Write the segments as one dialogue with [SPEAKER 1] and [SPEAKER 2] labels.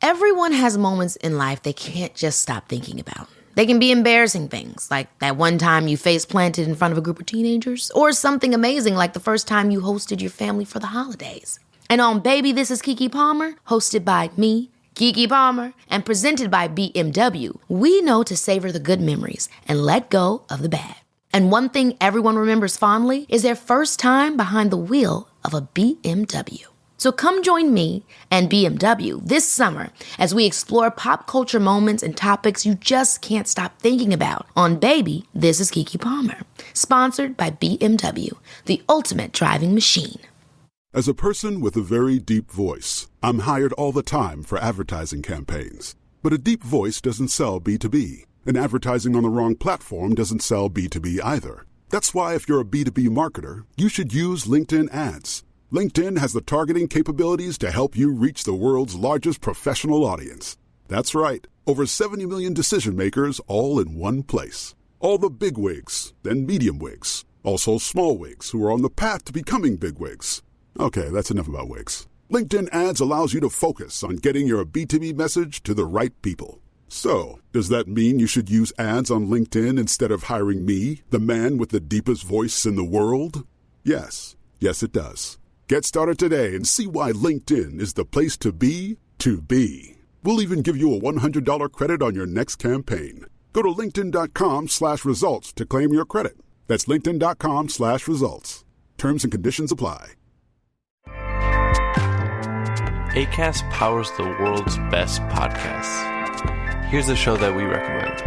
[SPEAKER 1] Everyone has moments in life they can't just stop thinking about. They can be embarrassing things, like that one time you face planted in front of a group of teenagers, or something amazing like the first time you hosted your family for the holidays. And on Baby, This is Keke Palmer, hosted by me, Keke Palmer, and presented by BMW, we know to savor the good memories and let go of the bad. And one thing everyone remembers fondly is their first time behind the wheel of a BMW. So come join me and BMW this summer as we explore pop culture moments and topics you just can't stop thinking about on Baby, This is Keke Palmer, sponsored by BMW, the ultimate driving machine.
[SPEAKER 2] As a person with a very deep voice, I'm hired all the time for advertising campaigns. But a deep voice doesn't sell B2B, and advertising on the wrong platform doesn't sell B2B either. That's why if you're a B2B marketer, you should use LinkedIn ads. LinkedIn has the targeting capabilities to help you reach the world's largest professional audience. That's right, over 70 million decision makers all in one place. All the big wigs, then medium wigs, also small wigs who are on the path to becoming big wigs. Okay, that's enough about wigs. LinkedIn ads allows you to focus on getting your B2B message to the right people. So, does that mean you should use ads on LinkedIn instead of hiring me, the man with the deepest voice in the world? Yes. Yes, it does. Get started today and see why LinkedIn is the place to be to be. We'll even give you a $100 credit on your next campaign. Go to linkedin.com/results to claim your credit. That's linkedin.com/results. Terms and conditions apply.
[SPEAKER 3] Acast powers the world's best podcasts. Here's a show that we recommend.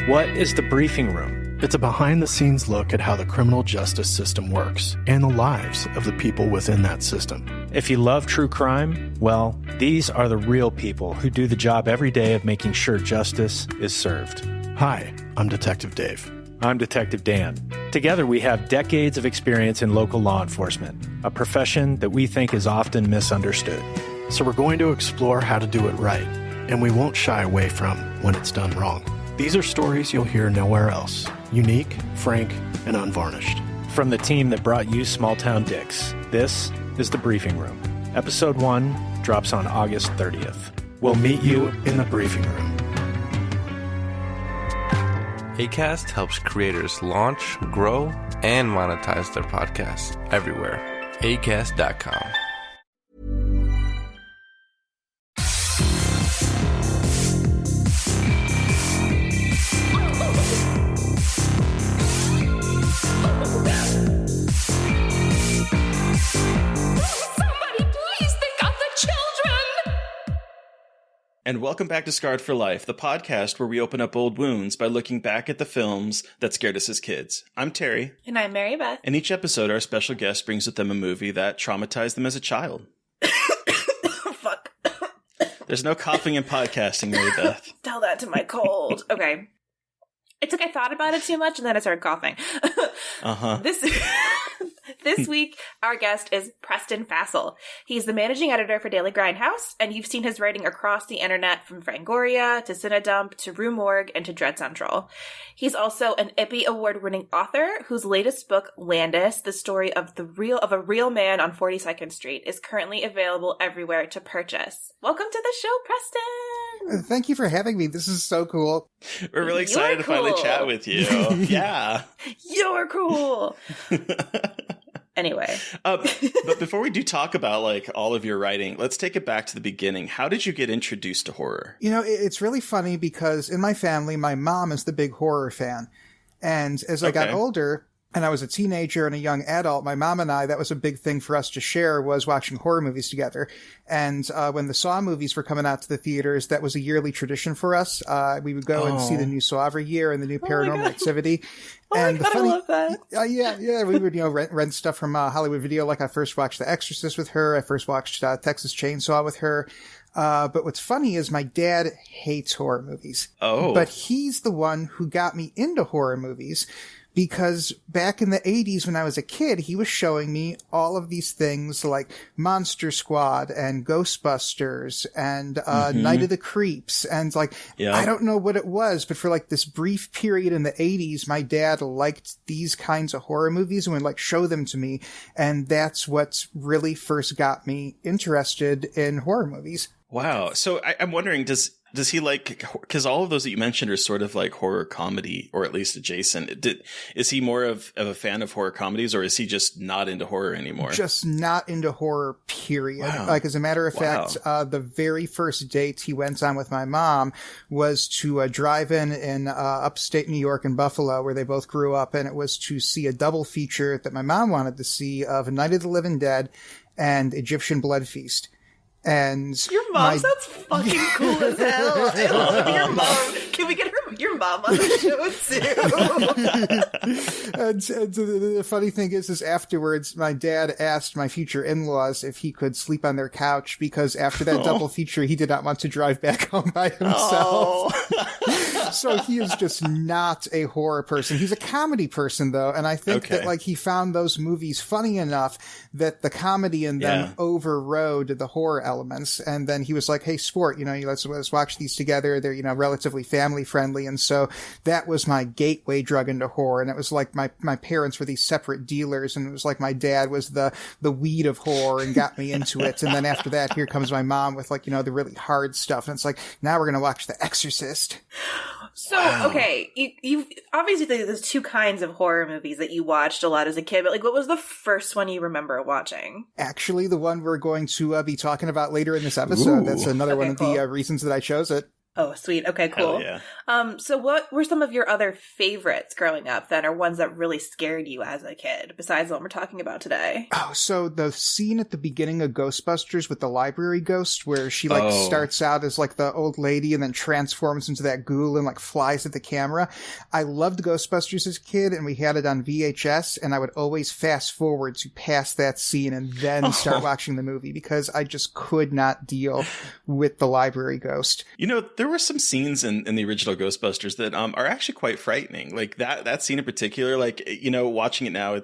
[SPEAKER 4] What is The Briefing Room? It's a behind-the-scenes look at how the criminal justice system works and the lives of the people within that system.
[SPEAKER 5] If you love true crime, well, these are the real people who do the job every day of making sure justice is served.
[SPEAKER 4] Hi, I'm Detective Dave.
[SPEAKER 5] I'm Detective Dan. Together we have decades of experience in local law enforcement, a profession that we think is often misunderstood.
[SPEAKER 4] So we're going to explore how to do it right, and we won't shy away from when it's done wrong. These are stories you'll hear nowhere else. Unique, frank, and unvarnished.
[SPEAKER 5] From the team that brought you Small Town Dicks, this is The Briefing Room. Episode 1 drops on August 30th.
[SPEAKER 4] We'll meet you in the briefing room.
[SPEAKER 3] Acast helps creators launch, grow, and monetize their podcasts everywhere. Acast.com.
[SPEAKER 6] And welcome back to Scarred for Life, the podcast where we open up old wounds by looking back at the films that scared us as kids. I'm Terry.
[SPEAKER 7] And I'm Mary Beth.
[SPEAKER 6] And each episode, our special guest brings with them a movie that traumatized them as a child.
[SPEAKER 7] Fuck.
[SPEAKER 6] There's no coughing in podcasting, Mary Beth.
[SPEAKER 7] Tell that to my cold. Okay. It's like I thought about it too much and then I started coughing.
[SPEAKER 6] Uh-huh.
[SPEAKER 7] This week, our guest is Preston Fassel. He's the managing editor for Daily Grindhouse, and you've seen his writing across the internet from Fangoria to CineDump to Rue Morgue and to Dread Central. He's also an Ippy Award-winning author whose latest book, Landis, the story of a real man on 42nd Street, is currently available everywhere to purchase. Welcome to the show, Preston!
[SPEAKER 8] Thank you for having me. This is so cool.
[SPEAKER 6] We're really excited to finally chat with you. Yeah.
[SPEAKER 7] You're cool! Anyway.
[SPEAKER 6] But before we do talk about like all of your writing, let's take it back to the beginning. How did you get introduced to horror?
[SPEAKER 8] You know, it's really funny because in my family, my mom is the big horror fan. And as I got older and I was a teenager and a young adult, my mom and I, that was a big thing for us to share, was watching horror movies together. And when the Saw movies were coming out to the theaters, that was a yearly tradition for us. We would go and see the new Saw every year and the new Paranormal Activity. And
[SPEAKER 7] I love that.
[SPEAKER 8] Yeah. We would, rent stuff from Hollywood Video. Like I first watched The Exorcist with her. I first watched Texas Chainsaw with her. But what's funny is my dad hates horror movies.
[SPEAKER 6] Oh.
[SPEAKER 8] But he's the one who got me into horror movies because back in the 80s when I was a kid, he was showing me all of these things like Monster Squad and Ghostbusters and Night of the Creeps. And like, I don't know what it was, but for like this brief period in the 80s, my dad liked these kinds of horror movies and would like show them to me. And that's what really first got me interested in horror movies.
[SPEAKER 6] Wow. So I'm wondering, does he like, because all of those that you mentioned are sort of like horror comedy, or at least adjacent. Is he more of a fan of horror comedies, or is he just not into horror anymore?
[SPEAKER 8] Just not into horror, period.
[SPEAKER 6] Wow.
[SPEAKER 8] Like, as a matter of fact, the very first date he went on with my mom was to a drive-in upstate New York in Buffalo, where they both grew up, and it was to see a double feature that my mom wanted to see of Night of the Living Dead and Egyptian Blood Feast. And
[SPEAKER 7] your mom sounds fucking cool as hell. I love your mom. Can we get your mom on the show too?
[SPEAKER 8] and the funny thing is afterwards, my dad asked my future in-laws if he could sleep on their couch, because after that double feature, he did not want to drive back home by himself. So he is just not a horror person. He's a comedy person, though, and I think that like he found those movies funny enough that the comedy in them overrode the horror elements. And then he was like, "Hey, sport, let's watch these together. They're relatively family friendly." And so that was my gateway drug into horror. And it was like my parents were these separate dealers, and it was like my dad was the weed of horror and got me into it. And then after that, here comes my mom with like the really hard stuff, and it's like, now we're gonna watch The Exorcist.
[SPEAKER 7] So, okay, you obviously there's two kinds of horror movies that you watched a lot as a kid, but like, what was the first one you remember watching?
[SPEAKER 8] Actually, the one we're going to be talking about later in this episode. Ooh. That's another one of the reasons that I chose it.
[SPEAKER 7] Oh, sweet. Okay, cool.
[SPEAKER 6] Hell yeah.
[SPEAKER 7] So what were some of your other favorites growing up then, or ones that really scared you as a kid, besides the one we're talking about today?
[SPEAKER 8] Oh, so the scene at the beginning of Ghostbusters with the library ghost, where she starts out as like the old lady and then transforms into that ghoul and like flies at the camera. I loved Ghostbusters as a kid, and we had it on VHS, and I would always fast forward to past that scene and then start watching the movie, because I just could not deal with the library ghost.
[SPEAKER 6] There were some scenes in the original Ghostbusters that are actually quite frightening. Like that scene in particular, like, watching it now,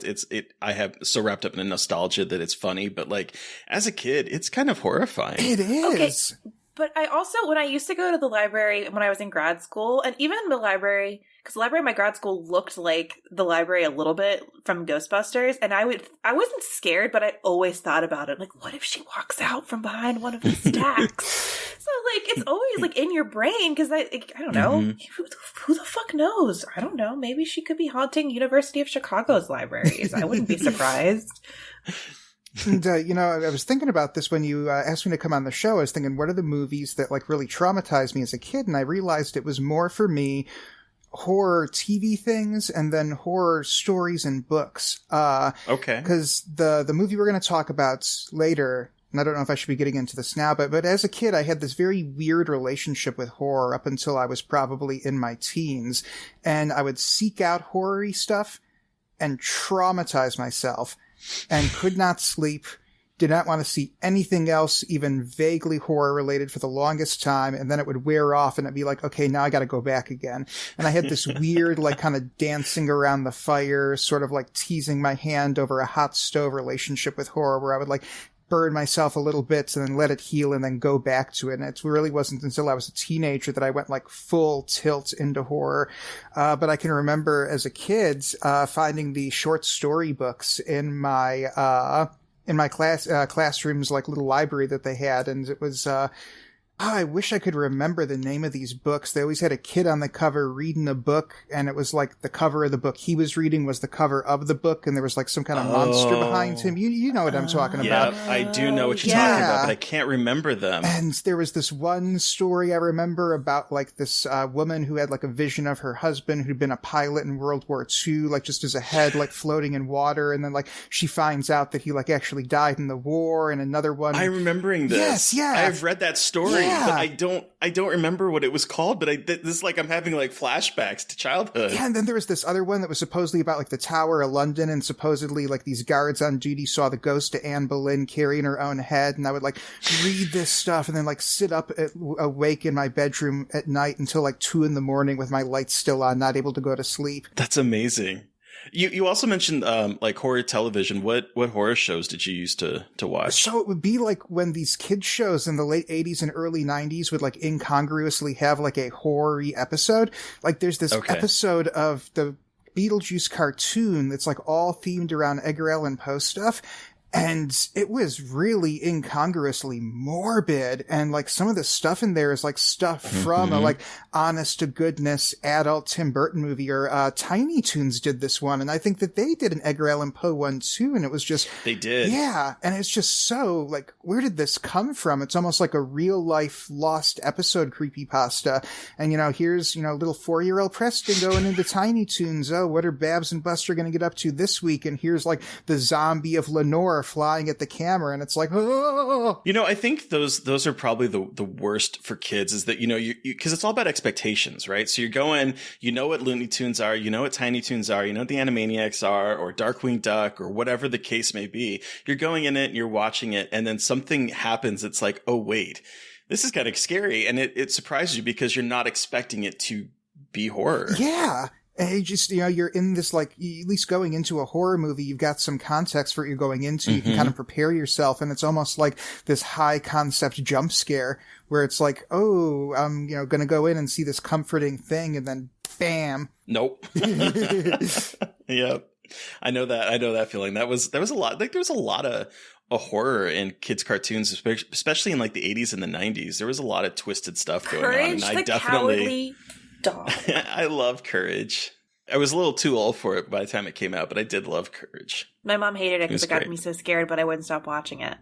[SPEAKER 6] I have so wrapped up in nostalgia that it's funny, but like as a kid, it's kind of horrifying.
[SPEAKER 8] It is.
[SPEAKER 7] Okay. But I also, when I used to go to the library when I was in grad school, and even the library, because the library at my grad school looked like the library a little bit from Ghostbusters, and I wasn't scared, but I always thought about it. Like, what if she walks out from behind one of the stacks? So, like, it's always, like, in your brain, because I don't know. Mm-hmm. Who the fuck knows? I don't know. Maybe she could be haunting University of Chicago's libraries. I wouldn't be surprised.
[SPEAKER 8] And, I was thinking about this when you asked me to come on the show. I was thinking, what are the movies that, like, really traumatized me as a kid? And I realized it was more for me horror TV things and then horror stories and books.
[SPEAKER 6] Okay.
[SPEAKER 8] Because the movie we're going to talk about later, and I don't know if I should be getting into this now, but as a kid, I had this very weird relationship with horror up until I was probably in my teens. And I would seek out horror-y stuff and traumatize myself. And could not sleep, did not want to see anything else, even vaguely horror-related, for the longest time, and then it would wear off, and it'd be like, okay, now I gotta go back again. And I had this weird, like, kind of dancing around the fire, sort of like teasing my hand over a hot stove relationship with horror, where I would, like, burn myself a little bit and then let it heal and then go back to it. And it really wasn't until I was a teenager that I went like full tilt into horror. But I can remember as a kid, finding the short story books in my classroom's like little library that they had. And it was, I wish I could remember the name of these books. They always had a kid on the cover reading a book, and it was like the cover of the book he was reading was the cover of the book, and there was like some kind of monster behind him. You know what I'm talking about.
[SPEAKER 6] Yeah, I do know what you're talking about, but I can't remember them.
[SPEAKER 8] And there was this one story I remember about like this woman who had like a vision of her husband who'd been a pilot in World War II, like just as a head like floating in water, and then like she finds out that he like actually died in the war. And another one,
[SPEAKER 6] I'm remembering this.
[SPEAKER 8] Yes, yeah,
[SPEAKER 6] I've read that story. Yeah. But I don't remember what it was called, but this is like I'm having like flashbacks to childhood.
[SPEAKER 8] Yeah, and then there was this other one that was supposedly about like the Tower of London, and supposedly like these guards on duty saw the ghost of Anne Boleyn carrying her own head, and I would like read this stuff and then like sit up awake in my bedroom at night until like 2 a.m. with my lights still on, not able to go to sleep.
[SPEAKER 6] That's amazing. You also mentioned like horror television. What horror shows did you used to watch?
[SPEAKER 8] So it would be like when these kids shows in the late 80s and early 90s would like incongruously have like a horror-y episode. Like there's this episode of the Beetlejuice cartoon that's like all themed around Edgar Allan Poe stuff. And it was really incongruously morbid. And like some of the stuff in there is like stuff from a like honest to goodness adult Tim Burton movie, or Tiny Toons did this one. And I think that they did an Edgar Allan Poe one too. And it was just,
[SPEAKER 6] they did.
[SPEAKER 8] Yeah. And it's just so like, where did this come from? It's almost like a real life lost episode creepypasta. And here's, little 4-year-old Preston going into Tiny Toons. Oh, what are Babs and Buster going to get up to this week? And here's like the zombie of Lenore flying at the camera, and it's like, oh.
[SPEAKER 6] I think those are probably the worst for kids, is that you because it's all about expectations, right? So you're going, what Looney Tunes are, what Tiny Toons are, what the Animaniacs are, or Darkwing Duck, or whatever the case may be. You're going in it and you're watching it, and then something happens. It's like, oh wait, this is kind of scary, and it surprises you because you're not expecting it to be horror.
[SPEAKER 8] Yeah. And you just, you're in this, like, at least going into a horror movie, you've got some context for what you're going into. You can kind of prepare yourself. And it's almost like this high concept jump scare where it's like, oh, I'm, going to go in and see this comforting thing. And then bam.
[SPEAKER 6] Nope. Yep. I know that feeling. There was a lot, like, there was a lot of horror in kids' cartoons, especially in like the 80s and the 90s. There was a lot of twisted stuff going on. And I definitely.
[SPEAKER 7] Dog.
[SPEAKER 6] I love Courage. I was a little too old for it by the time it came out, but I did love Courage.
[SPEAKER 7] My mom hated it because it got me so scared, but I wouldn't stop watching it.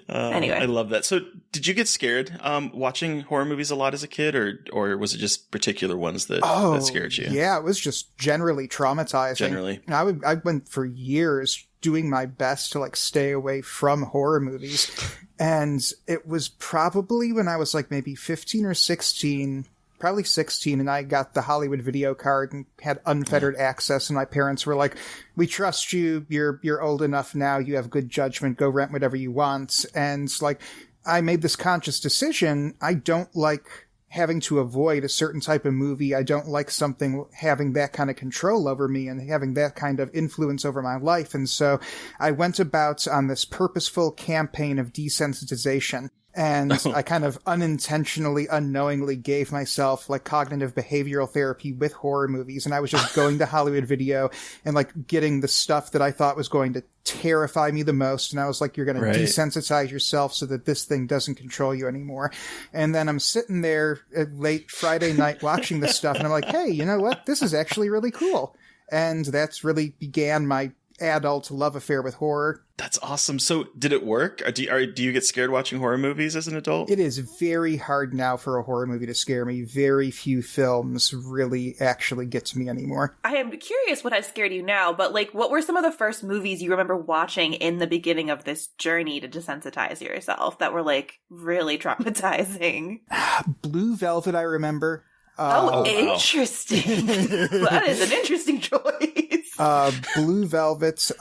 [SPEAKER 7] Anyway.
[SPEAKER 6] I love that. So did you get scared watching horror movies a lot as a kid, or was it just particular ones that scared you?
[SPEAKER 8] Yeah, it was just generally traumatizing.
[SPEAKER 6] Generally.
[SPEAKER 8] I went for years doing my best to like stay away from horror movies. And it was probably when I was like maybe 15 or 16, probably 16, and I got the Hollywood video card and had unfettered access, and my parents were like, we trust you, you're old enough now, you have good judgment, go rent whatever you want. And like, I made this conscious decision. I don't like having to avoid a certain type of movie. I don't like something having that kind of control over me and having that kind of influence over my life. And so I went about on this purposeful campaign of desensitization. And I kind of unintentionally, unknowingly gave myself like cognitive behavioral therapy with horror movies. And I was just going to Hollywood Video and like getting the stuff that I thought was going to terrify me the most. And I was like, you're going to desensitize yourself so that this thing doesn't control you anymore. And then I'm sitting there at late Friday night watching this stuff. And I'm like, hey, you know what? This is actually really cool. And that's really began my adult love affair with horror.
[SPEAKER 6] That's awesome. So did it work? Do you get scared watching horror movies as an adult?
[SPEAKER 8] It is very hard now for a horror movie to scare me. Very few films really actually get to me anymore.
[SPEAKER 7] I am curious what has scared you now, but like, what were some of the first movies you remember watching in the beginning of this journey to desensitize yourself that were like really traumatizing?
[SPEAKER 8] Blue Velvet, I remember.
[SPEAKER 7] Interesting. That is an interesting choice.
[SPEAKER 8] Blue Velvet,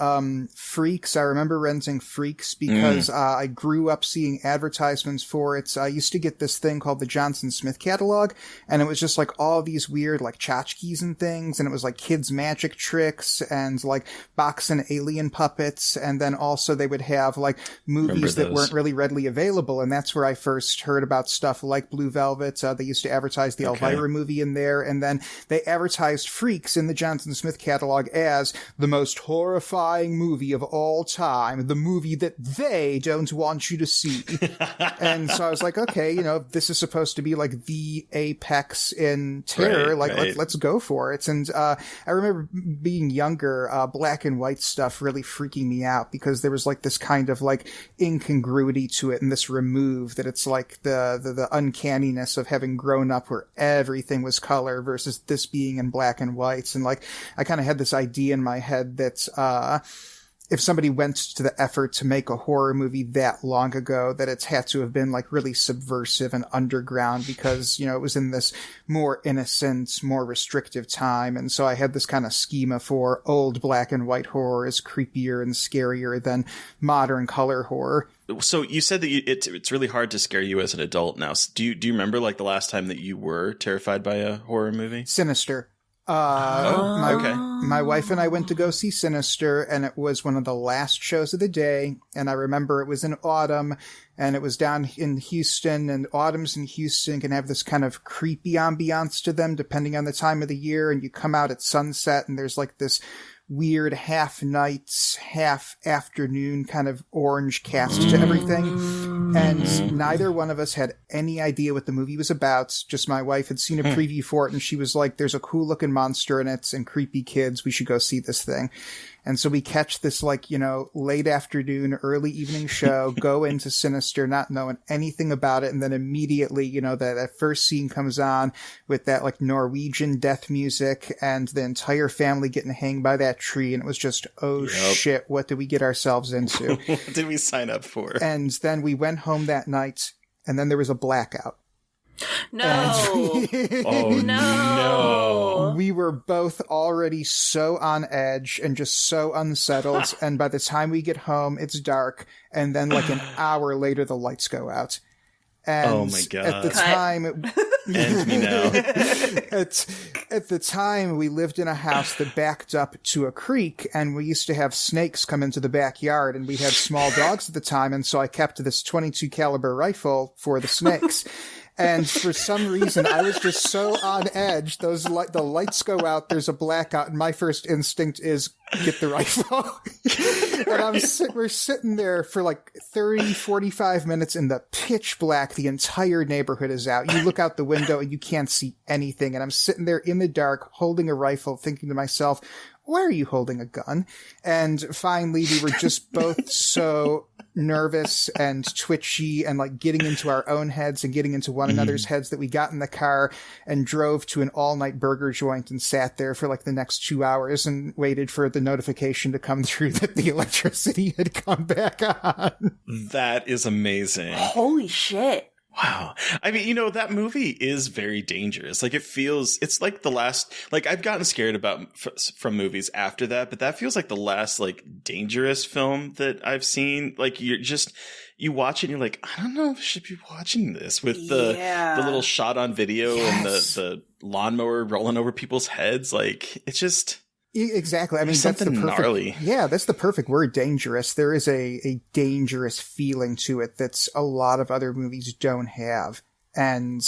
[SPEAKER 8] Freaks. I remember renting Freaks because I grew up seeing advertisements for it. I used to get this thing called the Johnson Smith catalog, and it was just like all these weird like tchotchkes and things, and it was like kids' magic tricks and like boxing alien puppets, and then also they would have like movies that weren't really readily available, and that's where I first heard about stuff like Blue Velvet. They used to advertise the Elvira movie in there, and then they advertised Freaks in the Johnson Smith catalog as the most horrifying movie of all time, the movie that they don't want you to see. And so I was like, okay, this is supposed to be like the apex in terror, let's go for it. And I remember being younger, black and white stuff really freaking me out because there was like this kind of like incongruity to it and this remove that it's like the uncanniness of having grown up where everything was color versus this being in black and whites. And like, I kind of had this idea in my head that, if somebody went to the effort to make a horror movie that long ago, that it's had to have been like really subversive and underground because, it was in this more innocent, more restrictive time. And so I had this kind of schema for old black and white horror is creepier and scarier than modern color horror.
[SPEAKER 6] So you said that it's really hard to scare you as an adult now. So do you remember like the last time that you were terrified by a horror movie?
[SPEAKER 8] Sinister. My wife and I went to go see Sinister, and it was one of the last shows of the day. And I remember it was in autumn, and it was down in Houston, and autumns in Houston can have this kind of creepy ambiance to them, depending on the time of the year. And you come out at sunset, and there's like this weird half nights, half afternoon kind of orange cast to everything. And neither one of us had any idea what the movie was about. Just my wife had seen a preview for it, and she was like, there's a cool looking monster in it and creepy kids. We should go see this thing. And so we catch this, like, you know, late afternoon, early evening show, go into Sinister, not knowing anything about it. And then immediately, you know, that first scene comes on with that, like, Norwegian death music and the entire family getting hanged by that tree. And it was just, shit, what did we get ourselves into?
[SPEAKER 6] What did we sign up for?
[SPEAKER 8] And then we went home that night, and then there was a blackout.
[SPEAKER 7] No.
[SPEAKER 6] No.
[SPEAKER 8] We were both already so on edge and just so unsettled. And by the time we get home, it's dark. And then like an hour later, the lights go out. And
[SPEAKER 6] oh my God.
[SPEAKER 8] At the time,
[SPEAKER 6] End me now.
[SPEAKER 8] At the time, we lived in a house that backed up to a creek, and we used to have snakes come into the backyard, and we had small dogs at the time. And so I kept this 22 caliber rifle for the snakes. And for some reason, I was just so on edge. The lights go out, there's a blackout, and my first instinct is get the rifle. And we're sitting there for like 30, 45 minutes in the pitch black. The entire neighborhood is out. You look out the window and you can't see anything. And I'm sitting there in the dark, holding a rifle, thinking to myself, why are you holding a gun? And finally, we were just both so nervous and twitchy and like getting into our own heads and getting into one another's heads that we got in the car and drove to an all-night burger joint and sat there for like the next 2 hours and waited for the notification to come through that the electricity had come back on.
[SPEAKER 6] That is amazing.
[SPEAKER 7] Holy shit.
[SPEAKER 6] Wow. I mean, you know, that movie is very dangerous. Like, it's like the last, like, I've gotten scared from movies after that, but that feels like the last, like, dangerous film that I've seen. Like, you watch it and you're like, I don't know if I should be watching this with the little shot on video and the lawnmower rolling over people's heads. Like, it's just...
[SPEAKER 8] Exactly. I mean,
[SPEAKER 6] that's the perfect, gnarly.
[SPEAKER 8] Yeah, that's the perfect word, dangerous. There is a dangerous feeling to it that's a lot of other movies don't have. And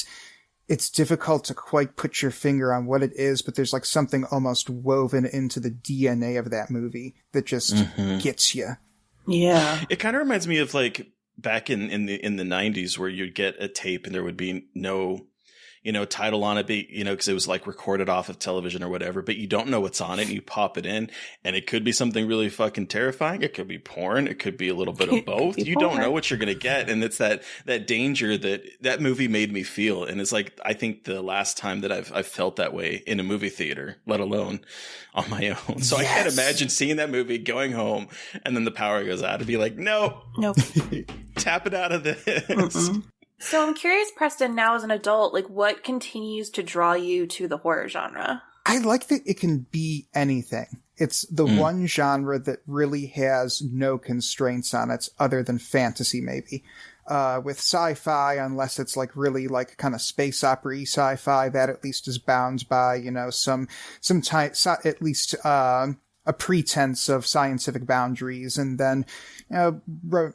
[SPEAKER 8] it's difficult to quite put your finger on what it is, but there's like something almost woven into the DNA of that movie that just gets you.
[SPEAKER 7] Yeah.
[SPEAKER 6] It kind of reminds me of like back in the 90s where you'd get a tape and there would be no, you know, title on it, but, you know, because it was like recorded off of television or whatever, but you don't know what's on it and you pop it in and it could be something really fucking terrifying. It could be porn. It could be a little bit of both. You don't know what you're going to get. And it's that danger that movie made me feel. And it's like, I think the last time that I've felt that way in a movie theater, let alone on my own. So yes. I can't imagine seeing that movie, going home, and then the power goes out and be like, nope. Tap it out of this. Mm-mm.
[SPEAKER 7] So I'm curious, Preston, now as an adult, like what continues to draw you to the horror genre?
[SPEAKER 8] I like that it can be anything. It's the one genre that really has no constraints on it other than fantasy, maybe. With sci-fi, unless it's like really like kind of space opera-y sci-fi, that at least is bound by, you know, some at least, a pretense of scientific boundaries. And then, you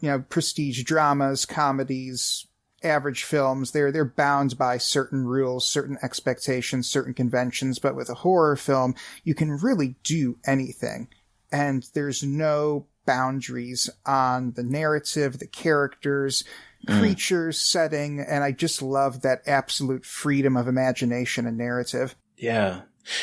[SPEAKER 8] know, prestige dramas, comedies, average films, they're bound by certain rules, certain expectations, certain conventions. But with a horror film, you can really do anything. And there's no boundaries on the narrative, the characters, creatures, setting. And I just love that absolute freedom of imagination and narrative.
[SPEAKER 6] Yeah.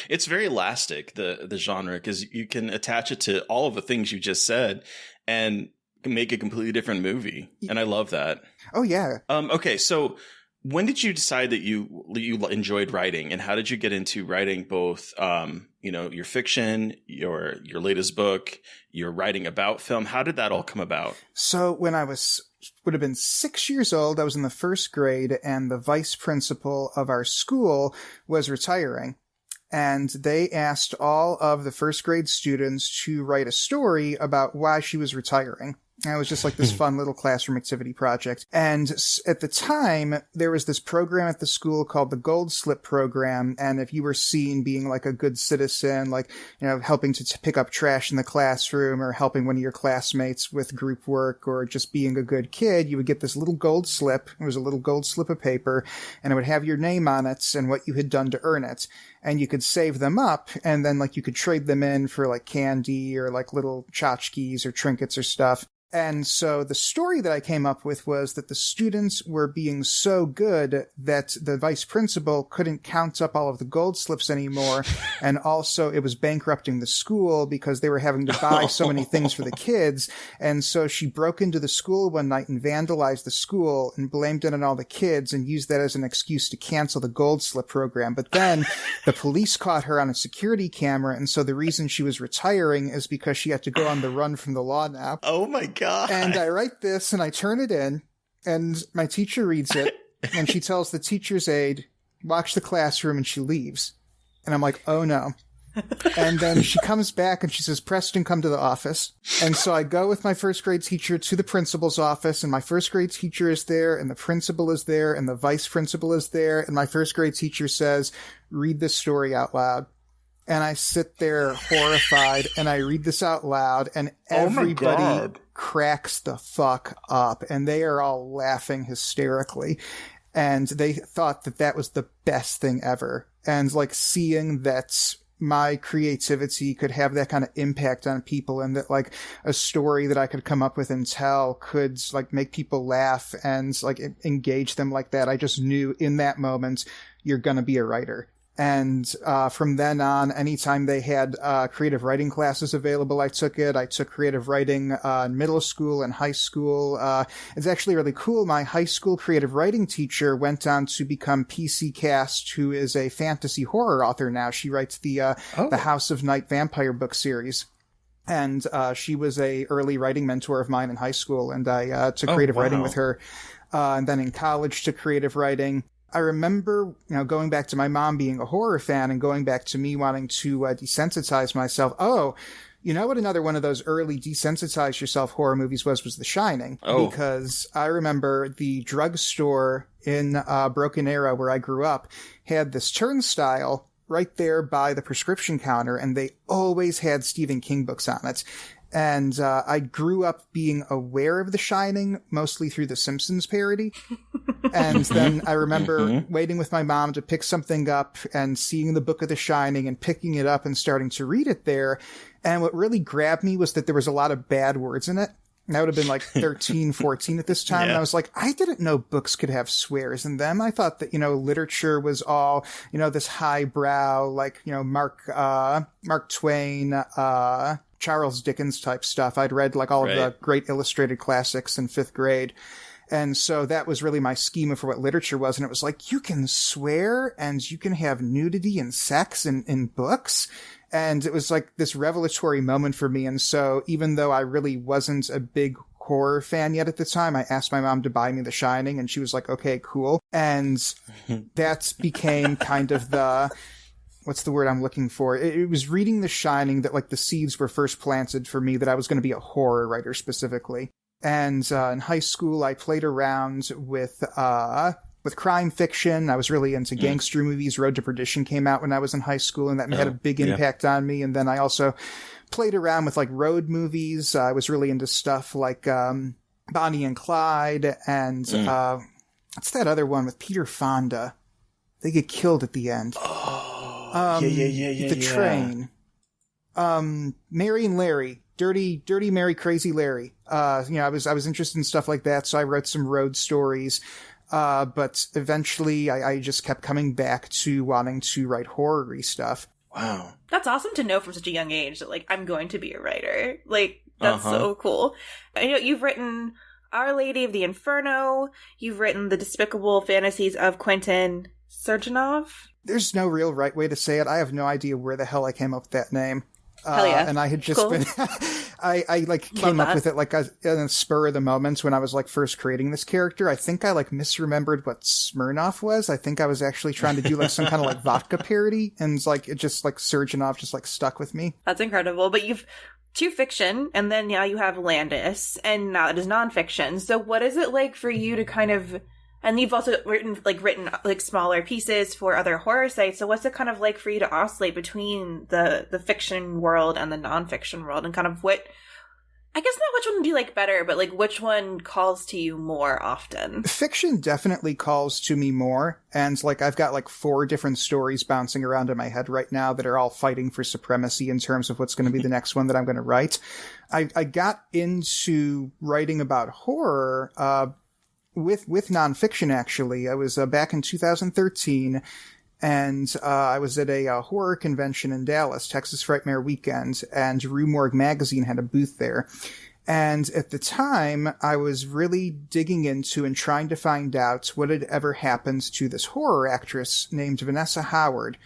[SPEAKER 6] It's very elastic, the genre, because you can attach it to all of the things you just said and make a completely different movie. And I love that.
[SPEAKER 8] Oh, yeah.
[SPEAKER 6] Okay, so when did you decide that you enjoyed writing, and how did you get into writing both, you know, your fiction, your latest book, your writing about film? How did that all come about?
[SPEAKER 8] So when I would have been 6 years old, I was in the first grade, and the vice principal of our school was retiring. And they asked all of the first grade students to write a story about why she was retiring. And it was just like this fun little classroom activity project. And at the time, there was this program at the school called the Gold Slip Program. And if you were seen being like a good citizen, like, helping to pick up trash in the classroom or helping one of your classmates with group work or just being a good kid, you would get this little gold slip. It was a little gold slip of paper and it would have your name on it and what you had done to earn it. And you could save them up and then like you could trade them in for like candy or like little tchotchkes or trinkets or stuff. And so the story that I came up with was that the students were being so good that the vice principal couldn't count up all of the gold slips anymore. And also it was bankrupting the school because they were having to buy so many things for the kids. And so she broke into the school one night and vandalized the school and blamed it on all the kids and used that as an excuse to cancel the gold slip program. But then the police caught her on a security camera. And so the reason she was retiring is because she had to go on the run from the law now.
[SPEAKER 6] Oh my God.
[SPEAKER 8] And I write this and I turn it in and my teacher reads it and she tells the teacher's aide, watch the classroom, and she leaves. And I'm like, oh no. And then she comes back and she says, Preston, come to the office. And so I go with my first grade teacher to the principal's office and my first grade teacher is there and the principal is there and the vice principal is there. And my first grade teacher says, read this story out loud. And I sit there horrified and I read this out loud and everybody cracks the fuck up and they are all laughing hysterically. And they thought that that was the best thing ever. And like seeing that my creativity could have that kind of impact on people and that like a story that I could come up with and tell could like make people laugh and like engage them like that. I just knew in that moment, you're going to be a writer. And from then on, anytime they had creative writing classes available, I took it. I took creative writing in middle school and high school. It's actually really cool. My high school creative writing teacher went on to become PC Cast, who is a fantasy horror author now. She writes the House of Night vampire book series. And she was a early writing mentor of mine in high school, and I took creative writing with her. And then in college took creative writing. I remember, going back to my mom being a horror fan and going back to me wanting to desensitize myself. Oh, you know what another one of those early desensitize yourself horror movies was The Shining. Oh. Because I remember the drugstore in Broken Arrow where I grew up had this turnstile right there by the prescription counter, and they always had Stephen King books on it. And I grew up being aware of The Shining, mostly through the Simpsons parody. And then I remember waiting with my mom to pick something up and seeing the book of The Shining and picking it up and starting to read it there. And what really grabbed me was that there was a lot of bad words in it. And I would have been like 13, 14 at this time. Yeah. And I was like, I didn't know books could have swears in them. I thought that, literature was all, this highbrow, like, Mark Twain, Charles Dickens type stuff. I'd read like all of the great illustrated classics in 5th grade. And so that was really my schema for what literature was. And it was like, you can swear and you can have nudity and sex in books. And it was like this revelatory moment for me. And so even though I really wasn't a big horror fan yet at the time, I asked my mom to buy me The Shining and she was like, okay, cool. And that became kind of the... what's the word I'm looking for? It was reading The Shining that like the seeds were first planted for me that I was going to be a horror writer specifically. And in high school, I played around with crime fiction. I was really into gangster movies. Road to Perdition came out when I was in high school, and that had a big impact on me. And then I also played around with like road movies. I was really into stuff like Bonnie and Clyde and what's that other one with Peter Fonda? They get killed at the end. The train. Mary and Larry. Dirty Mary, Crazy Larry. I was interested in stuff like that, so I wrote some road stories. But eventually I just kept coming back to wanting to write horror-y stuff.
[SPEAKER 6] Wow.
[SPEAKER 7] That's awesome to know from such a young age that, like, I'm going to be a writer. Like, that's so cool. I know you've written Our Lady of the Inferno. You've written the Despicable Fantasies of Quentin Sergenov.
[SPEAKER 8] There's no real right way to say it. I have no idea where the hell I came up with that name.
[SPEAKER 7] Hell yeah.
[SPEAKER 8] And I had just been, I came up with it like in a spur of the moment when I was like first creating this character. I think I like misremembered what Smirnoff was. I think I was actually trying to do like some kind of like vodka parody, and like it just like Sergenov just like stuck with me.
[SPEAKER 7] That's incredible. But you've to fiction, and then now you have Landis, and now it is nonfiction. So what is it like for you to kind of, and you've also written smaller pieces for other horror sites, so what's it kind of like for you to oscillate between the fiction world and the nonfiction world, and kind of what, I guess not which one do you like better, but like which one calls to you more often?
[SPEAKER 8] Fiction definitely calls to me more. And like I've got like 4 different stories bouncing around in my head right now that are all fighting for supremacy in terms of what's going to be the next one that I'm going to write. I got into writing about horror with nonfiction, actually. I was back in 2013. And I was at a horror convention in Dallas, Texas Frightmare Weekend, and Rue Morgue magazine had a booth there. And at the time, I was really digging into and trying to find out what had ever happened to this horror actress named Vanessa Howard.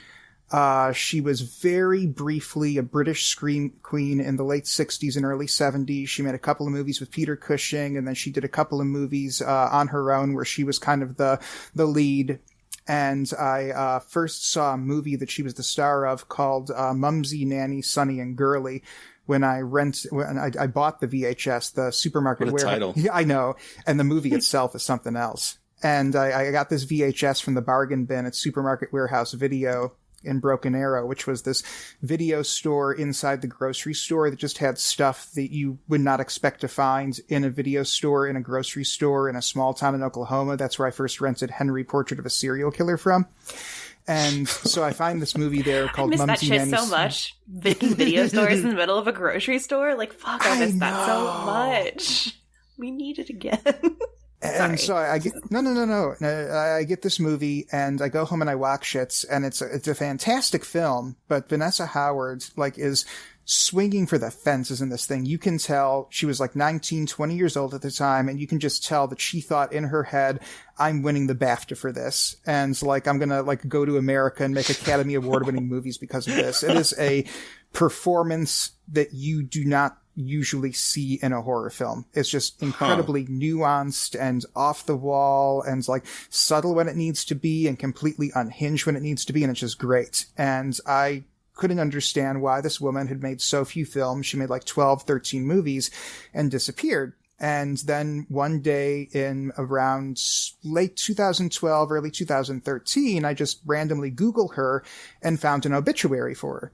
[SPEAKER 8] She was very briefly a British scream queen in the late 60s and early 70s. She made a couple of movies with Peter Cushing, and then she did a couple of movies on her own where she was kind of the lead. And I first saw a movie that she was the star of called Mumsy, Nanny, Sunny, and Girly when I bought the VHS, the supermarket.
[SPEAKER 6] What a title.
[SPEAKER 8] Yeah, I know. And the movie itself is something else. And I got this VHS from the bargain bin at Supermarket Warehouse Video in Broken Arrow, which was this video store inside the grocery store that just had stuff that you would not expect to find in a video store in a grocery store in a small town in Oklahoma. That's where I first rented Henry, Portrait of a Serial Killer from. And so I find this movie there called Mumsy,
[SPEAKER 7] Nanny. I miss that shit so much. Video stores in the middle of a grocery store. Like, fuck, I miss that so much. We need it again.
[SPEAKER 8] And so I get, no. I get this movie and I go home and I watch it, and it's a fantastic film, but Vanessa Howard, like, is swinging for the fences in this thing. You can tell she was like 19, 20 years old at the time, and you can just tell that she thought in her head, I'm winning the BAFTA for this. And like, I'm gonna like go to America and make Academy Award winning movies because of this. It is a performance that you do not usually see in a horror film. It's just incredibly nuanced and off the wall and like subtle when it needs to be and completely unhinged when it needs to be. And it's just great. And I couldn't understand why this woman had made so few films. She made like 12, 13 movies and disappeared. And then one day in around late 2012, early 2013, I just randomly Googled her and found an obituary for her.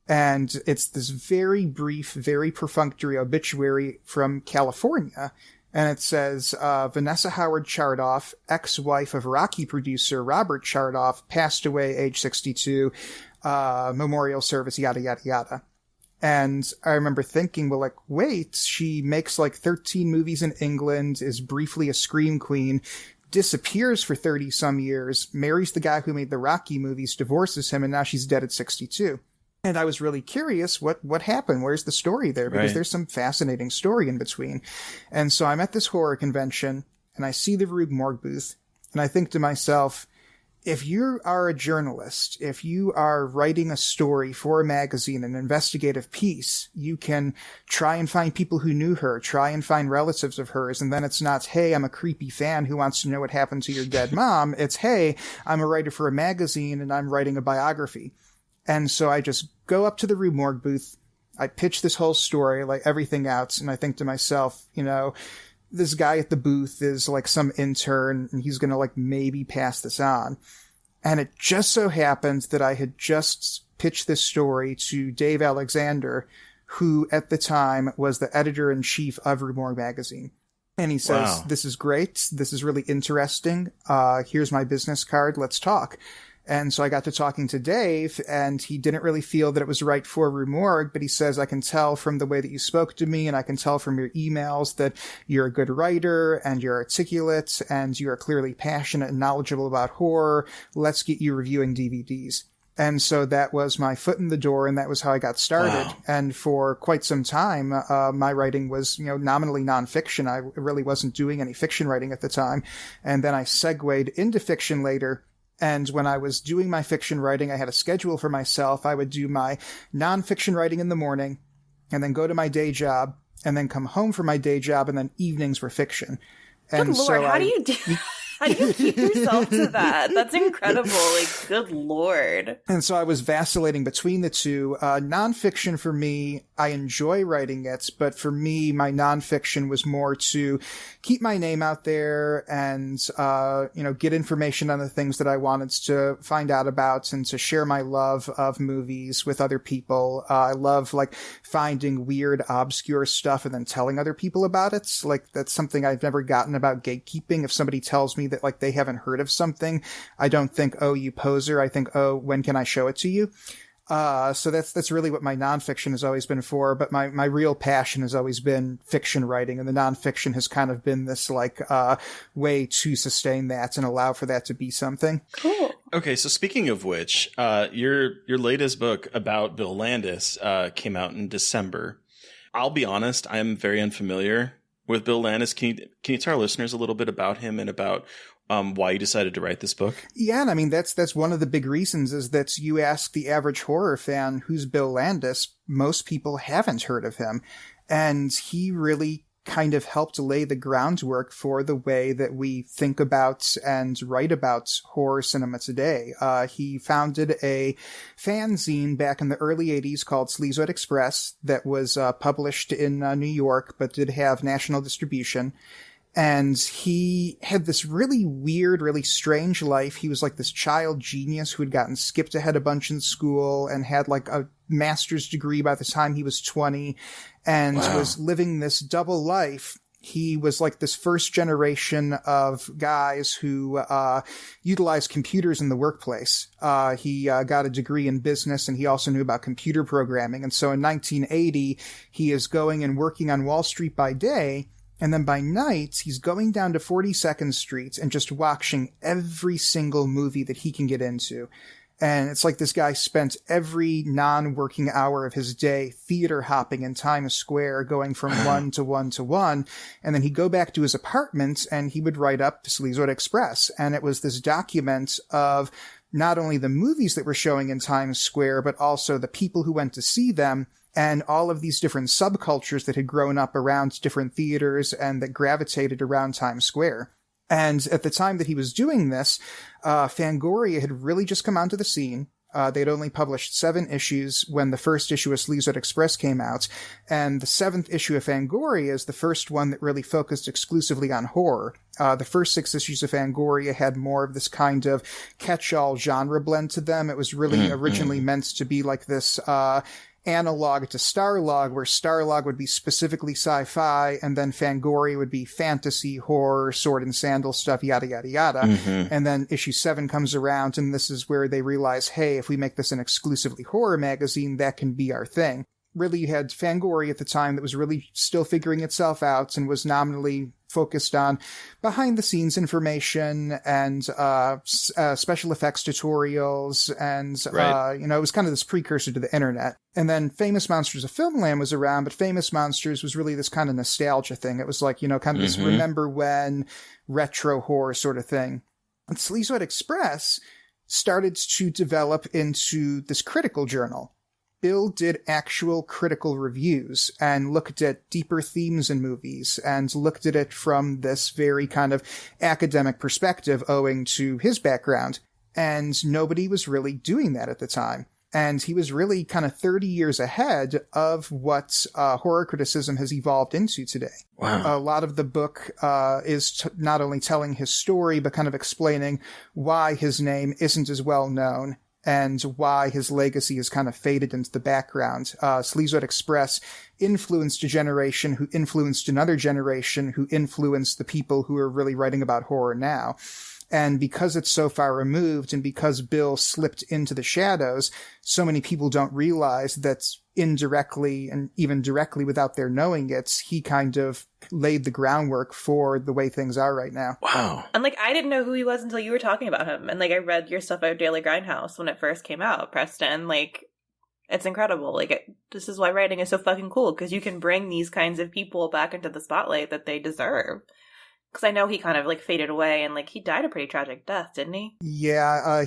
[SPEAKER 8] And it's this very brief, very perfunctory obituary from California. And it says, Vanessa Howard Chardoff, ex-wife of Rocky producer Robert Chardoff, passed away age 62, memorial service, yada, yada, yada. And I remember thinking, well, like, wait, she makes like 13 movies in England, is briefly a scream queen, disappears for 30 some years, marries the guy who made the Rocky movies, divorces him, and now she's dead at 62. And I was really curious what happened. Where's the story there? Because there's some fascinating story in between. And so I'm at this horror convention and I see the Rue Morgue booth and I think to myself, if you are a journalist, if you are writing a story for a magazine, an investigative piece, you can try and find people who knew her, try and find relatives of hers. And then it's not, hey, I'm a creepy fan who wants to know what happened to your dead mom. It's, hey, I'm a writer for a magazine and I'm writing a biography. And so I just go up to the Rue Morgue booth. I pitch this whole story, like everything out. And I think to myself, you know, this guy at the booth is like some intern and he's going to like maybe pass this on. And it just so happened that I had just pitched this story to Dave Alexander, who at the time was the editor-in-chief of Rue Morgue magazine. And he says, This is great. This is really interesting. Here's my business card. Let's talk. And so I got to talking to Dave, and he didn't really feel that it was right for Rue Morgue, but he says, I can tell from the way that you spoke to me, and I can tell from your emails that you're a good writer, and you're articulate, and you are clearly passionate and knowledgeable about horror. Let's get you reviewing DVDs. And so that was my foot in the door, and that was how I got started. Wow. And for quite some time, my writing was, you know, nominally nonfiction. I really wasn't doing any fiction writing at the time. And then I segued into fiction later. And when I was doing my fiction writing, I had a schedule for myself. I would do my nonfiction writing in the morning and then go to my day job and then come home from my day job, and then evenings were fiction. And
[SPEAKER 7] good Lord,
[SPEAKER 8] so
[SPEAKER 7] how do you keep yourself to that? That's incredible. Like, good Lord.
[SPEAKER 8] And so I was vacillating between the two. Nonfiction for me, I enjoy writing it, but for me, my nonfiction was more to keep my name out there and, get information on the things that I wanted to find out about and to share my love of movies with other people. I love, finding weird, obscure stuff and then telling other people about it. That's something I've never gotten about gatekeeping. If somebody tells me that, they haven't heard of something, I don't think, oh, you poser. I think, oh, when can I show it to you? So that's really what my nonfiction has always been for, but my real passion has always been fiction writing, and the nonfiction has kind of been this way to sustain that and allow for that to be something.
[SPEAKER 7] Cool.
[SPEAKER 6] Okay, so speaking of which, your latest book about Bill Landis came out in December. I'll be honest, I'm very unfamiliar with Bill Landis. Can you tell our listeners a little bit about him and about why you decided to write this book?
[SPEAKER 8] Yeah, and I mean, that's one of the big reasons is that you ask the average horror fan, who's Bill Landis, most people haven't heard of him. And he really kind of helped lay the groundwork for the way that we think about and write about horror cinema today. He founded a fanzine back in the early 80s called Sleazoid Express that was published in New York, but did have national distribution. And he had this really weird, really strange life. He was like this child genius who had gotten skipped ahead a bunch in school and had a master's degree by the time he was 20 and was living this double life. He was like this first generation of guys who utilized computers in the workplace. He got a degree in business, and he also knew about computer programming. And so in 1980, he is going and working on Wall Street by day. And then by night, he's going down to 42nd Street and just watching every single movie that he can get into. And it's like this guy spent every non-working hour of his day theater hopping in Times Square, going from one to one to one. And then he'd go back to his apartment and he would write up Sleazoid Express. And it was this document of not only the movies that were showing in Times Square, but also the people who went to see them, and all of these different subcultures that had grown up around different theaters and that gravitated around Times Square. And at the time that he was doing this, Fangoria had really just come onto the scene. They'd only published 7 issues when the first issue of Sleazoid Express came out. And the 7th issue of Fangoria is the first one that really focused exclusively on horror. The first 6 issues of Fangoria had more of this kind of catch-all genre blend to them. It was really originally meant to be like this analog to Starlog, where Starlog would be specifically sci-fi, and then Fangoria would be fantasy, horror, sword and sandal stuff, yada, yada, yada. And then issue 7 comes around, and this is where they realize, hey, if we make this an exclusively horror magazine, that can be our thing. Really, you had Fangoria at the time that was really still figuring itself out and was nominally focused on behind-the-scenes information and special effects tutorials, and it was kind of this precursor to the internet. And then Famous Monsters of Filmland was around, but Famous Monsters was really this kind of nostalgia thing. It was like, kind of this remember when retro horror sort of thing. And Sleazoid Express started to develop into this critical journal. Bill did actual critical reviews and looked at deeper themes in movies and looked at it from this very kind of academic perspective owing to his background. And nobody was really doing that at the time. And he was really kind of 30 years ahead of what horror criticism has evolved into today.
[SPEAKER 6] Wow.
[SPEAKER 8] A lot of the book is not only telling his story, but kind of explaining why his name isn't as well known and why his legacy has kind of faded into the background. Sleazoid Express influenced a generation who influenced another generation who influenced the people who are really writing about horror now. And because it's so far removed and because Bill slipped into the shadows, so many people don't realize that indirectly and even directly without their knowing it, he kind of laid the groundwork for the way things are right now.
[SPEAKER 6] Wow.
[SPEAKER 7] And I didn't know who he was until you were talking about him. And I read your stuff at Daily Grindhouse when it first came out, Preston. It's incredible. This is why writing is so fucking cool, because you can bring these kinds of people back into the spotlight that they deserve. Because I know he kind of faded away and he died a pretty tragic death, didn't he?
[SPEAKER 8] Yeah,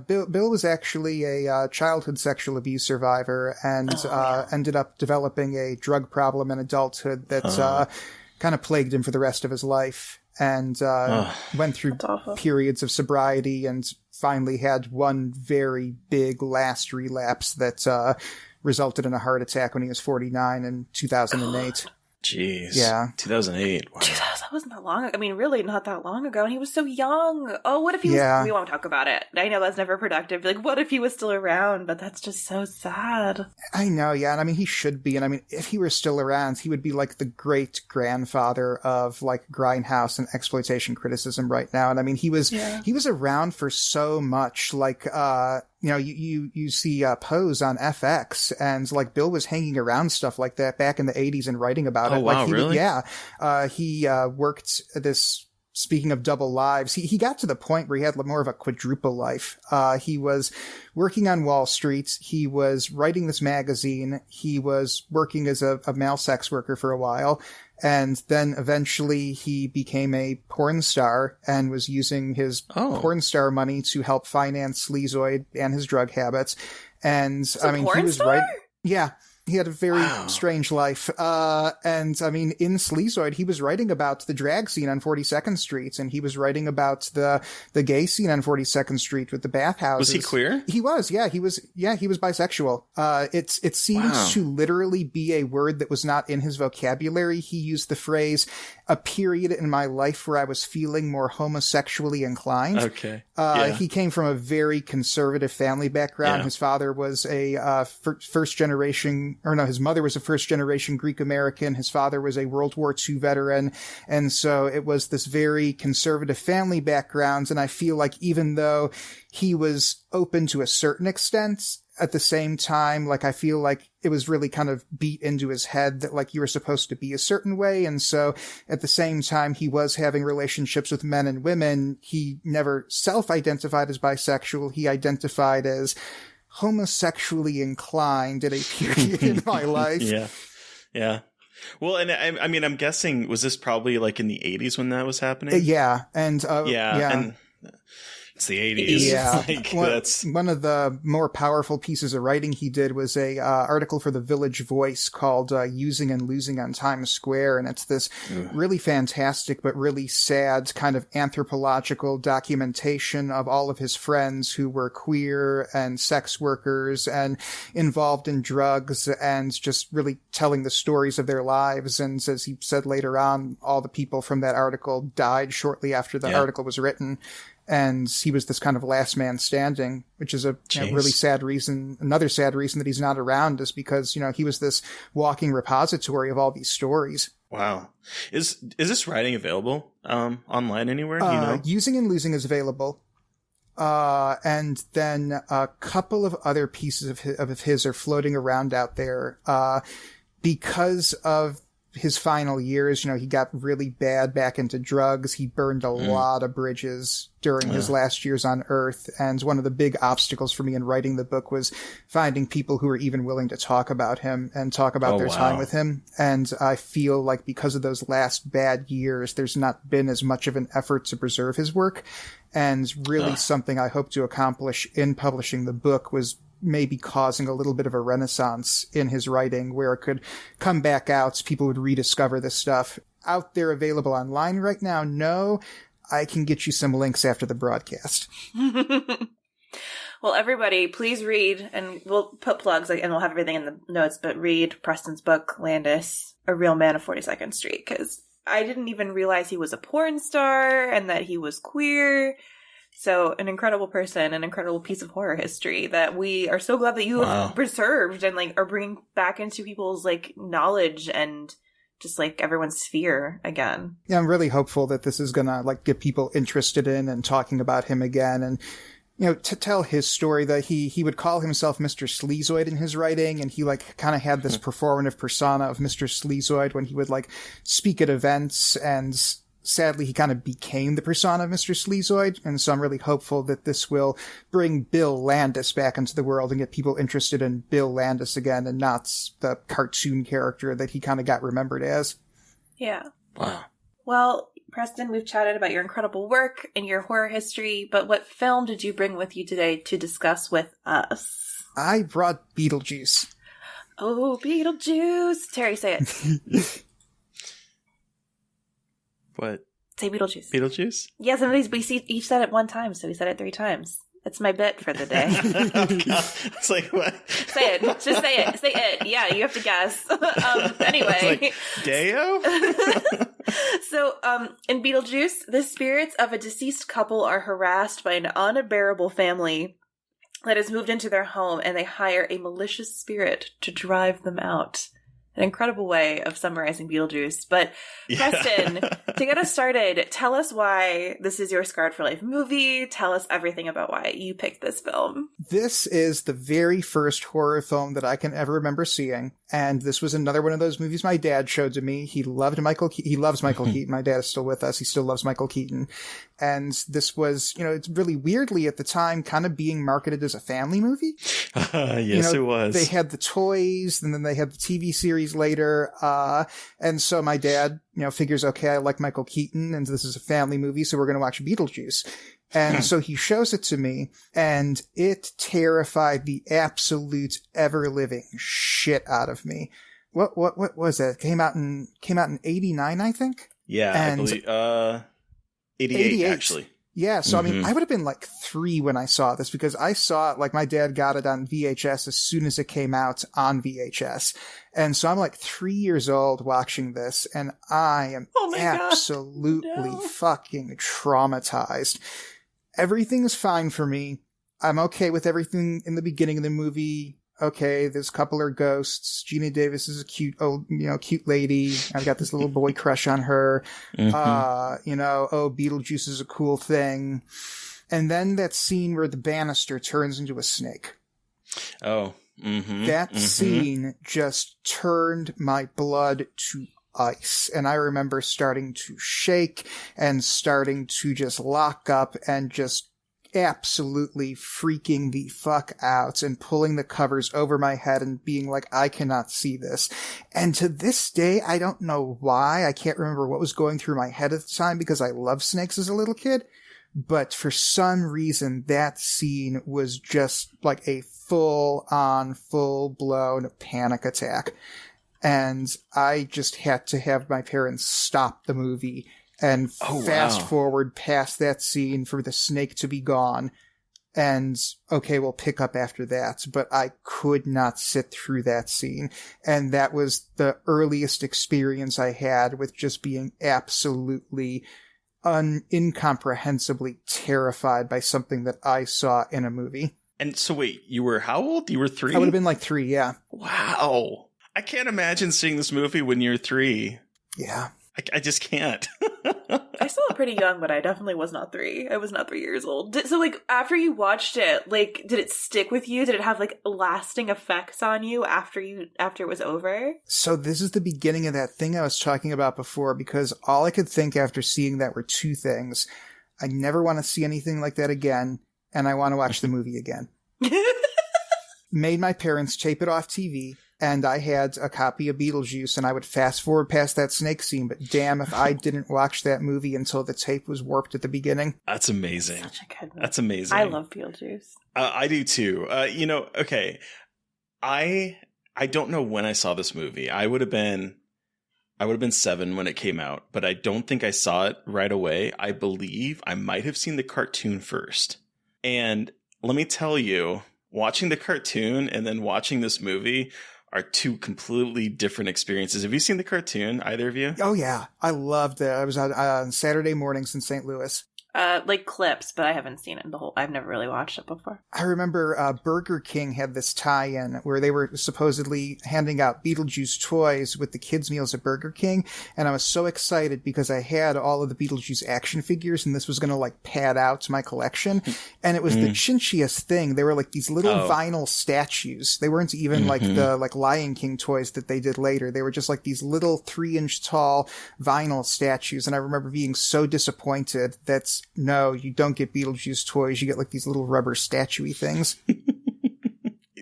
[SPEAKER 8] Bill was actually a childhood sexual abuse survivor and ended up developing a drug problem in adulthood that kind of plagued him for the rest of his life, and went through periods of sobriety and finally had one very big last relapse that resulted in a heart attack when he was 49 in 2008.
[SPEAKER 6] Jeez.
[SPEAKER 8] Yeah.
[SPEAKER 6] 2008. Wow.
[SPEAKER 7] Jeez, that wasn't that long ago. I mean, really not that long ago. And he was so young. Oh, what if he was... We won't talk about it. I know that's never productive. Like, what if he was still around? But that's just so sad.
[SPEAKER 8] I know, yeah. And I mean, he should be. And I mean, if he were still around, he would be like the great grandfather of like Grindhouse and exploitation criticism right now. And I mean, he was around for so much. Like, you know, you see Pose on FX, and like Bill was hanging around stuff like that back in the 80s and writing about it.
[SPEAKER 6] Wow, really?
[SPEAKER 8] He worked this. Speaking of double lives, he got to the point where he had more of a quadruple life. He was working on Wall Street. He was writing this magazine. He was working as a male sex worker for a while. And then eventually he became a porn star and was using his porn star money to help finance Sleazoid and his drug habits. And I mean, he was right. Yeah. He had a very strange life. And I mean, in Sleazoid, he was writing about the drag scene on 42nd Street, and he was writing about the gay scene on 42nd Street with the bathhouses.
[SPEAKER 6] Was he queer?
[SPEAKER 8] He was, yeah. He was bisexual. It seems to literally be a word that was not in his vocabulary. He used the phrase, a period in my life where I was feeling more homosexually inclined.
[SPEAKER 6] Okay.
[SPEAKER 8] He came from a very conservative family background.
[SPEAKER 6] Yeah.
[SPEAKER 8] His father was a his mother was a first-generation Greek-American. His father was a World War II veteran. And so it was this very conservative family background. And I feel like even though he was open to a certain extent, at the same time, like, I feel like it was really kind of beat into his head that, like, you were supposed to be a certain way. And so at the same time, he was having relationships with men and women. He never self-identified as bisexual. He identified as homosexually inclined at a period in my life.
[SPEAKER 6] Yeah. Well, and I mean, I'm guessing, was this probably like in the 80s when that was happening?
[SPEAKER 8] Yeah. And,
[SPEAKER 6] and it's the 80s.
[SPEAKER 8] Yeah.
[SPEAKER 6] Like,
[SPEAKER 8] that's one of the more powerful pieces of writing he did was a article for the Village Voice called Using and Losing on Times Square. And it's this really fantastic but really sad kind of anthropological documentation of all of his friends who were queer and sex workers and involved in drugs, and just really telling the stories of their lives. And as he said later on, all the people from that article died shortly after the article was written. And he was this kind of last man standing, which is a really sad reason. Another sad reason that he's not around is because, you know, he was this walking repository of all these stories.
[SPEAKER 6] Wow. Is this writing available online anywhere? Do you know?
[SPEAKER 8] Using and Losing is available. And then a couple of other pieces of his are floating around out there. Because of his final years, you know, he got really bad back into drugs. He burned a lot of bridges during his last years on Earth. And one of the big obstacles for me in writing the book was finding people who were even willing to talk about him and talk about their time with him. And I feel like because of those last bad years, there's not been as much of an effort to preserve his work. And really something I hope to accomplish in publishing the book was maybe causing a little bit of a renaissance in his writing where it could come back out. People would rediscover this stuff. Out there available online right now? No. I can get you some links after the broadcast.
[SPEAKER 7] Well, everybody, please read, and we'll put plugs, and we'll have everything in the notes, but read Preston's book, Landis, A Real Man of 42nd Street, because I didn't even realize he was a porn star and that he was queer. So an incredible person, an incredible piece of horror history that we are so glad that you have preserved and like are bringing back into people's like knowledge and just like everyone's sphere again.
[SPEAKER 8] Yeah, I'm really hopeful that this is gonna like get people interested in and talking about him again. And, you know, to tell his story that he would call himself Mr. Sleazoid in his writing, and he like kind of had this performative persona of Mr. Sleazoid when he would like speak at events, and sadly, he kind of became the persona of Mr. Sleazoid, and so I'm really hopeful that this will bring Bill Landis back into the world and get people interested in Bill Landis again and not the cartoon character that he kind of got remembered as.
[SPEAKER 7] Yeah.
[SPEAKER 6] Wow.
[SPEAKER 7] Well, Preston, we've chatted about your incredible work and your horror history, but what film did you bring with you today to discuss with us?
[SPEAKER 8] I brought Beetlejuice.
[SPEAKER 7] Oh, Beetlejuice! Terry, say it.
[SPEAKER 6] What?
[SPEAKER 7] Say Beetlejuice.
[SPEAKER 6] Beetlejuice?
[SPEAKER 7] Yeah, sometimes we each said it one time, so we said it 3 times. That's my bit for the day.
[SPEAKER 6] It's like, what?
[SPEAKER 7] Say it. Just say it. Say it. Yeah, you have to guess. Anyway.
[SPEAKER 6] It's like, Deo?
[SPEAKER 7] So, in Beetlejuice, the spirits of a deceased couple are harassed by an unbearable family that has moved into their home, and they hire a malicious spirit to drive them out. An incredible way of summarizing Beetlejuice. But Preston, to get us started, tell us why this is your Scarred for Life movie. Tell us everything about why you picked this film.
[SPEAKER 8] This is the very first horror film that I can ever remember seeing. And this was another one of those movies my dad showed to me. He loved he loves Michael Keaton. My dad is still with us. He still loves Michael Keaton. And this was, it's really weirdly at the time kind of being marketed as a family movie.
[SPEAKER 6] Yes, it was.
[SPEAKER 8] They had the toys, and then they had the TV series later. And so my dad, figures, okay, I like Michael Keaton, and this is a family movie, so we're going to watch Beetlejuice. And so he shows it to me, and it terrified the absolute ever-living shit out of me. What was that? It came out in 89, I think?
[SPEAKER 6] Yeah,
[SPEAKER 8] and
[SPEAKER 6] I believe, 88, actually.
[SPEAKER 8] Yeah, so I mean, I would have been like 3 when I saw this, because I saw it, like my dad got it on VHS as soon as it came out on VHS. And so I'm like 3 years old watching this, and I am absolutely fucking traumatized. Everything's fine for me. I'm okay with everything in the beginning of the movie. Okay, this couple are ghosts. Geena Davis is a cute lady. I've got this little boy crush on her. Beetlejuice is a cool thing. And then that scene where the banister turns into a snake.
[SPEAKER 6] Oh,
[SPEAKER 8] that scene just turned my blood to ice. And I remember starting to shake and starting to just lock up and just absolutely freaking the fuck out and pulling the covers over my head and being like, I cannot see this. And to this day, I don't know why. I can't remember what was going through my head at the time, because I loved snakes as a little kid. But for some reason, that scene was just like a full-on, full-blown panic attack. And I just had to have my parents stop the movie and fast forward past that scene for the snake to be gone. And okay, we'll pick up after that. But I could not sit through that scene. And that was the earliest experience I had with just being absolutely incomprehensibly terrified by something that I saw in a movie.
[SPEAKER 6] And so wait, you were how old? You were 3?
[SPEAKER 8] I would have been like 3, yeah.
[SPEAKER 6] Wow. I can't imagine seeing this movie when you're 3.
[SPEAKER 8] Yeah.
[SPEAKER 6] I just can't.
[SPEAKER 7] I saw it pretty young, but I definitely was not 3. I was not 3 years old. So, after you watched it, did it stick with you? Did it have, lasting effects on you after it was over?
[SPEAKER 8] So this is the beginning of that thing I was talking about before, because all I could think after seeing that were 2 things. I never want to see anything like that again, and I want to watch the movie again. Made my parents tape it off TV, and I had a copy of Beetlejuice, and I would fast forward past that snake scene, but damn if I didn't watch that movie until the tape was warped at the beginning.
[SPEAKER 6] That's amazing.
[SPEAKER 7] Such a good movie.
[SPEAKER 6] That's amazing.
[SPEAKER 7] I love Beetlejuice.
[SPEAKER 6] I do too. Okay. I don't know when I saw this movie. I would have been 7 when it came out, but I don't think I saw it right away. I believe I might have seen the cartoon first. And let me tell you, watching the cartoon and then watching this movie are 2 completely different experiences. Have you seen the cartoon, either of you?
[SPEAKER 8] Oh, yeah. I loved it. I was on Saturday mornings in St. Louis.
[SPEAKER 7] Clips, but I haven't seen it I've never really watched it before.
[SPEAKER 8] I remember Burger King had this tie-in where they were supposedly handing out Beetlejuice toys with the kids' meals at Burger King, and I was so excited because I had all of the Beetlejuice action figures, and this was going to pad out my collection, and it was the chinchiest thing. They were these little vinyl statues. They weren't even the Lion King toys that they did later. They were just these little 3-inch tall vinyl statues, and I remember being so disappointed that no, you don't get Beetlejuice toys. You get these little rubber statue-y things.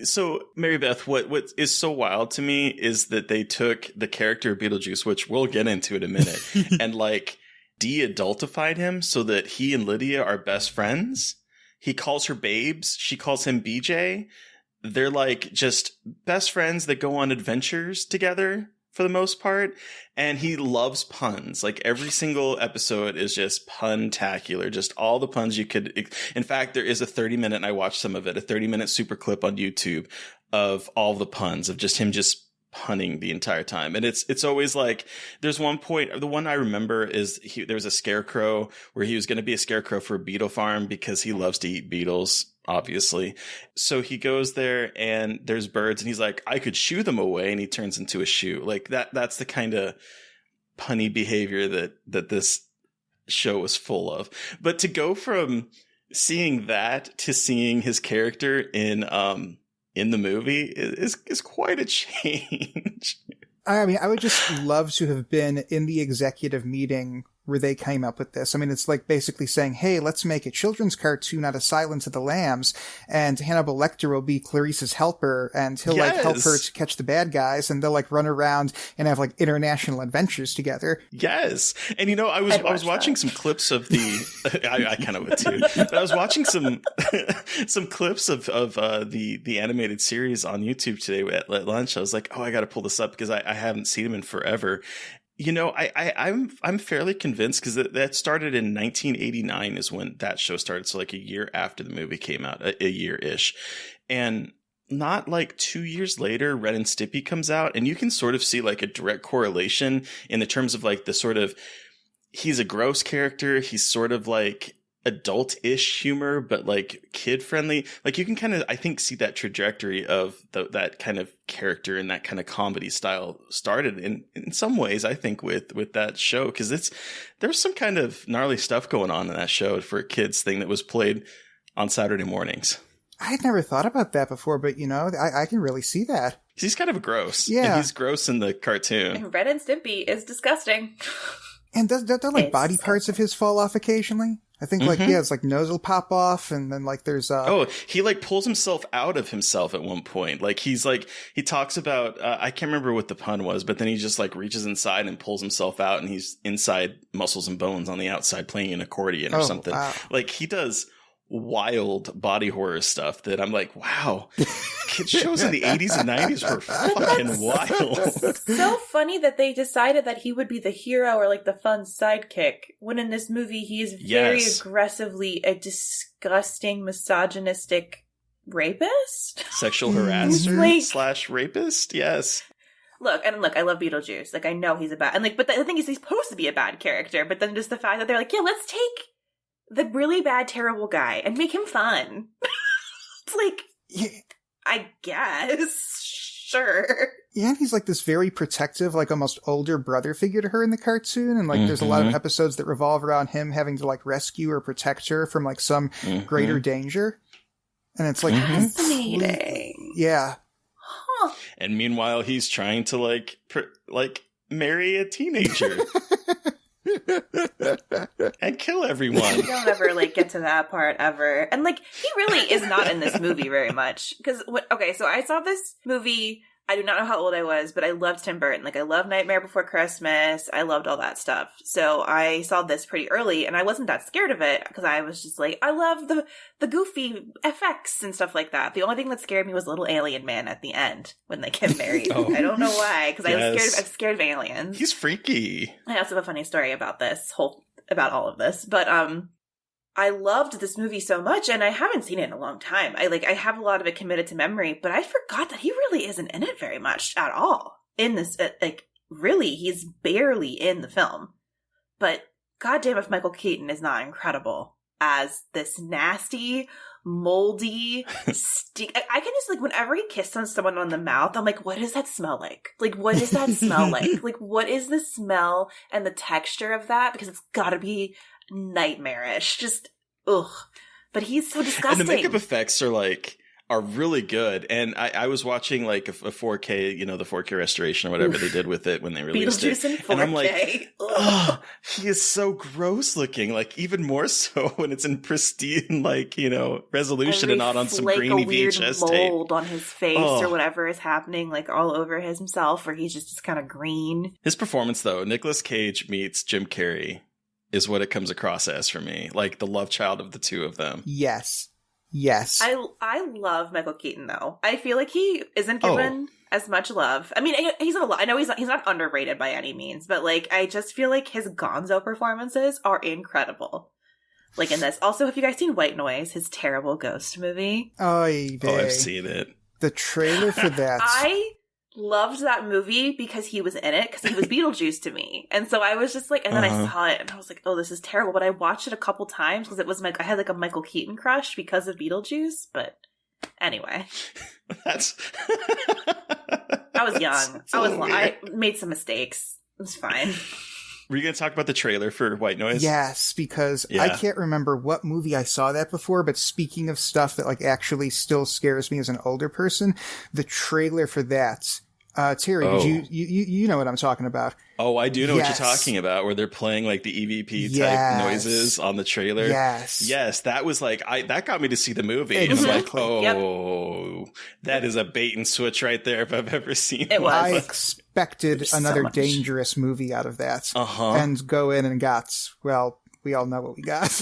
[SPEAKER 6] So, Mary Beth, what is so wild to me is that they took the character of Beetlejuice, which we'll get into in a minute, and de-adultified him so that he and Lydia are best friends. He calls her Babes. She calls him BJ. They're just best friends that go on adventures together. for the most part, and he loves puns. Like every single episode is just pun-tacular, just all the puns you could. In fact, there is a 30-minute, and I watched some of it, a 30-minute super clip on YouTube of all the puns, of just him just punning the entire time. And it's always like, there's one point, the one I remember is there was a scarecrow where he was going to be a scarecrow for a beetle farm because he loves to eat beetles, obviously. So he goes there and there's birds and he's like, I could shoo them away, and he turns into a shoe. Like that's the kind of punny behavior that this show was full of. But to go from seeing that to seeing his character in the movie is quite a change.
[SPEAKER 8] I mean, I would just love to have been in the executive meeting where they came up with this. I mean, it's like basically saying, hey, let's make a children's cartoon out of Silence of the Lambs, and Hannibal Lecter will be Clarice's helper, and he'll like help her to catch the bad guys, and they'll like run around and have like international adventures together.
[SPEAKER 6] Yes. And I was watching some clips of the I kind of would too. But I was watching some clips of the animated series on YouTube today at lunch. I was like, oh, I got to pull this up because I haven't seen them in forever. I'm fairly convinced because that started in 1989 is when that show started. So like a year after the movie came out, a year-ish. And not like 2 years later, Ren and Stimpy comes out, and you can sort of see like a direct correlation in the terms of like the sort of, he's a gross character. He's sort of like adult-ish humor, but like kid-friendly. Like you can kind of, I think, see that trajectory of that kind of character and that kind of comedy style started in some ways, I think, with that show, because there's some kind of gnarly stuff going on in that show for a kids thing that was played on Saturday mornings.
[SPEAKER 8] I had never thought about that before, but I can really see that.
[SPEAKER 6] He's kind of gross.
[SPEAKER 8] Yeah.
[SPEAKER 6] And he's gross in the cartoon.
[SPEAKER 7] And Ren and Stimpy is disgusting.
[SPEAKER 8] And don't like body parts of his fall off occasionally? I think like, it's like nose will pop off, and then like there's
[SPEAKER 6] he like pulls himself out of himself at one point. Like he talks about, I can't remember what the pun was, but then he just like reaches inside and pulls himself out, and he's inside muscles and bones on the outside playing an accordion or something. Wow. Like he does wild body horror stuff that I'm like, wow, kid shows in the 80s and 90s were fucking wild.
[SPEAKER 7] So funny that they decided that he would be the hero or like the fun sidekick, when in this movie he is very aggressively a disgusting, misogynistic rapist,
[SPEAKER 6] sexual harasser slash rapist. Yes.
[SPEAKER 7] Look, I love Beetlejuice. Like I know he's a bad, and like, but the thing is, he's supposed to be a bad character. But then just the fact that they're like, yeah, let's take the really bad, terrible guy and make him fun. It's like, I guess, sure.
[SPEAKER 8] Yeah, and he's like this very protective, like almost older brother figure to her in the cartoon. And like, there's a lot of episodes that revolve around him having to like rescue or protect her from like some greater danger. And it's like,
[SPEAKER 7] fascinating.
[SPEAKER 8] Yeah.
[SPEAKER 7] Huh.
[SPEAKER 6] And meanwhile, he's trying to like marry a teenager. And kill everyone.
[SPEAKER 7] You don't ever like get to that part ever. And like, he really is not in this movie very much. Because so I saw this movie, I do not know how old I was, but I loved Tim Burton. Like I love Nightmare Before Christmas. I loved all that stuff. So I saw this pretty early, and I wasn't that scared of it because I was just like, I love the goofy effects and stuff like that. The only thing that scared me was Little Alien Man at the end when they get married. I don't know why, because I'm scared of aliens.
[SPEAKER 6] He's freaky.
[SPEAKER 7] I also have a funny story about about all of this, but I loved this movie so much, and I haven't seen it in a long time. I have a lot of it committed to memory, but I forgot that he really isn't in it very much at all in this. Really, he's barely in the film. But goddamn, if Michael Keaton is not incredible as this nasty, moldy, I can just, like, whenever he kisses someone on the mouth, I'm like, what does that smell like? Like, what does that smell like? Like, what is the smell and the texture of that? Because it's gotta be nightmarish. Just, ugh. But he's so disgusting.
[SPEAKER 6] And the makeup effects are really good. And I was watching like a 4K, the 4K restoration or whatever they did with it when they released
[SPEAKER 7] Beetlejuice
[SPEAKER 6] it.
[SPEAKER 7] In 4K.
[SPEAKER 6] And I'm like, oh, he is so gross looking. Like even more so when it's in pristine, resolution and not on some grainy VHS tape.
[SPEAKER 7] Mold on his face or whatever is happening, like all over himself, where he's just kind of green.
[SPEAKER 6] His performance though, Nicolas Cage meets Jim Carrey, is what it comes across as for me. Like the love child of the two of them.
[SPEAKER 8] Yes. Yes.
[SPEAKER 7] I love Michael Keaton, though. I feel like he isn't given as much love. I mean, he's not. I know he's not underrated by any means, but like, I just feel like his Gonzo performances are incredible. Like in this. Also, have you guys seen White Noise? His terrible ghost movie.
[SPEAKER 6] I've seen it.
[SPEAKER 8] The trailer for that.
[SPEAKER 7] I loved that movie because he was in it, because he was Beetlejuice to me. And so I was just like, and then I saw it and I was like, oh, this is terrible. But I watched it a couple times because it was I had like a Michael Keaton crush because of Beetlejuice. But anyway.
[SPEAKER 6] That's
[SPEAKER 7] I was young. I made some mistakes. It was fine.
[SPEAKER 6] Were you going to talk about the trailer for White Noise?
[SPEAKER 8] Yes, because I can't remember what movie I saw that before, but speaking of stuff that like actually still scares me as an older person, the trailer for that, Terry, did you know what I'm talking about?
[SPEAKER 6] Oh, I do know what you're talking about, where they're playing like the EVP type noises on the trailer. Yes, that was like that got me to see the movie.
[SPEAKER 8] Exactly.
[SPEAKER 6] And I'm like, that is a bait and switch right there if I've ever seen it.
[SPEAKER 8] I expected another dangerous movie out of that, and go in and got, well, we all know what we got.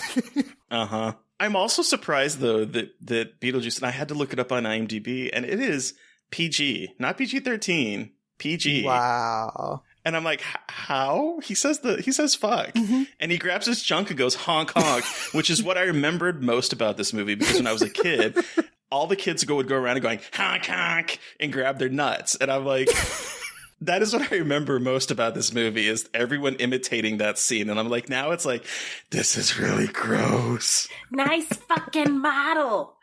[SPEAKER 6] I'm also surprised though that Beetlejuice, and I had to look it up on IMDb, and it is PG, not PG-13, PG.
[SPEAKER 8] Wow.
[SPEAKER 6] And I'm like, how? He says fuck. And he grabs his junk and goes honk honk, which is what I remembered most about this movie, because when I was a kid, all the kids would go around and going honk honk and grab their nuts. And I'm like, that is what I remember most about this movie, is everyone imitating that scene. And I'm like, now it's like, this is really gross.
[SPEAKER 7] Nice fucking model.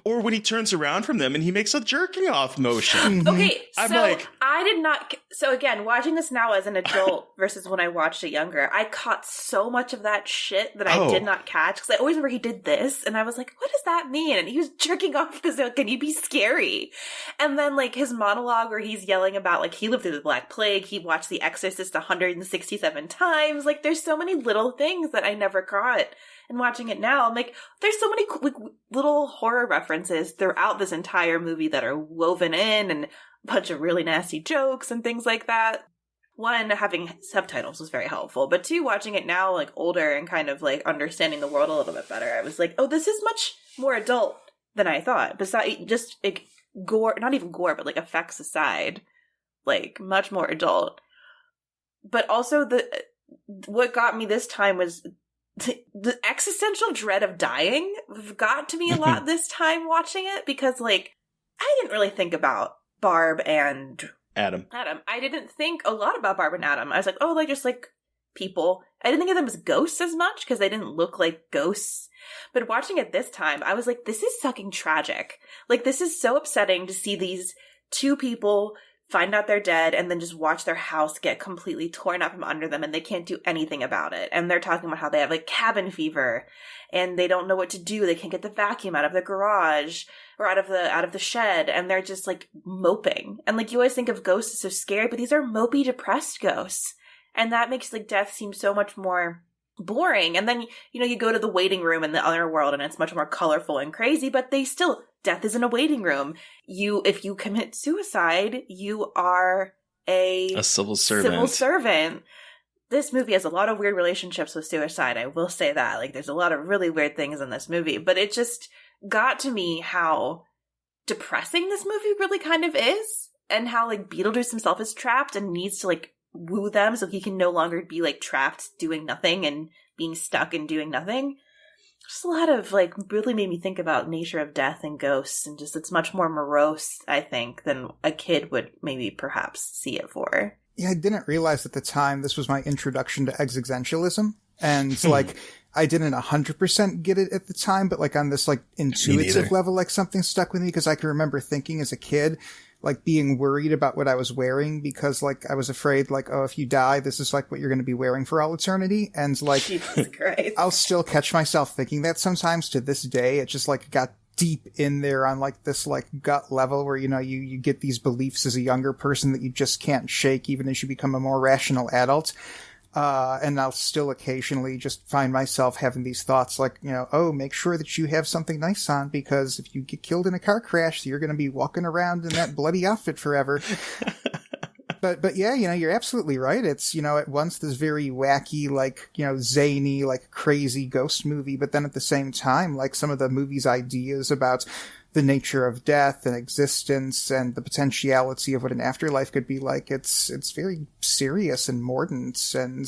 [SPEAKER 6] Or when he turns around from them and he makes a jerking off motion.
[SPEAKER 7] Okay, I did not. So again, watching this now as an adult versus when I watched it younger, I caught so much of that shit that I did not catch, because I always remember he did this, and I was like, "What does that mean?" And he was jerking off because can you be scary? And then like his monologue where he's yelling about like he lived through the Black Plague, he watched The Exorcist 167 times. Like there's so many little things that I never caught. And watching it now, I'm like, there's so many like, little horror references throughout this entire movie that are woven in, and a bunch of really nasty jokes and things like that. One, having subtitles was very helpful, but two, watching it now, like older and kind of like understanding the world a little bit better, I was like, oh, this is much more adult than I thought. Besides, just like gore, not even gore, but like effects aside, like much more adult. But also what got me this time was the existential dread of dying got to me a lot this time watching it, because like I didn't really think about Barb and
[SPEAKER 6] Adam.
[SPEAKER 7] I didn't think a lot about Barb and Adam. I was like, oh, like just like people. I didn't think of them as ghosts as much because they didn't look like ghosts. But watching it this time, I was like, this is fucking tragic. Like this is so upsetting to see these two people find out they're dead and then just watch their house get completely torn out from under them, and they can't do anything about it. And they're talking about how they have like cabin fever and they don't know what to do. They can't get the vacuum out of the garage or out of the shed, and they're just like moping. And like you always think of ghosts as so scary, but these are mopey, depressed ghosts. And that makes like death seem so much more boring. And then, you know, you go to the waiting room in the other world and it's much more colorful and crazy, but death is in a waiting room. If you commit suicide, you are a
[SPEAKER 6] civil servant.
[SPEAKER 7] This movie has a lot of weird relationships with suicide. I will say that. Like, there's a lot of really weird things in this movie, but it just got to me how depressing this movie really kind of is, and how like Beetlejuice himself is trapped and needs to like woo them so he can no longer be like trapped doing nothing and being stuck and doing nothing. Just a lot of like really made me think about nature of death and ghosts, and just it's much more morose, I think, than a kid would maybe perhaps see it for.
[SPEAKER 8] Yeah, I didn't realize at the time this was my introduction to existentialism, and like I didn't 100% get it at the time, but like on this like intuitive level, like something stuck with me, because I can remember thinking as a kid, like being worried about what I was wearing, because like I was afraid like, oh, if you die, this is like what you're going to be wearing for all eternity. And like, I'll still catch myself thinking that sometimes to this day. It just like got deep in there on like this like gut level where, you know, you get these beliefs as a younger person that you just can't shake even as you become a more rational adult. And I'll still occasionally just find myself having these thoughts like, you know, oh, make sure that you have something nice on, because if you get killed in a car crash, you're going to be walking around in that bloody outfit forever. But yeah, you're absolutely right. It's, at once this very wacky, like, zany, like crazy ghost movie, but then at the same time, like some of the movie's ideas about the nature of death and existence and the potentiality of what an afterlife could be like, it's very serious and mordant and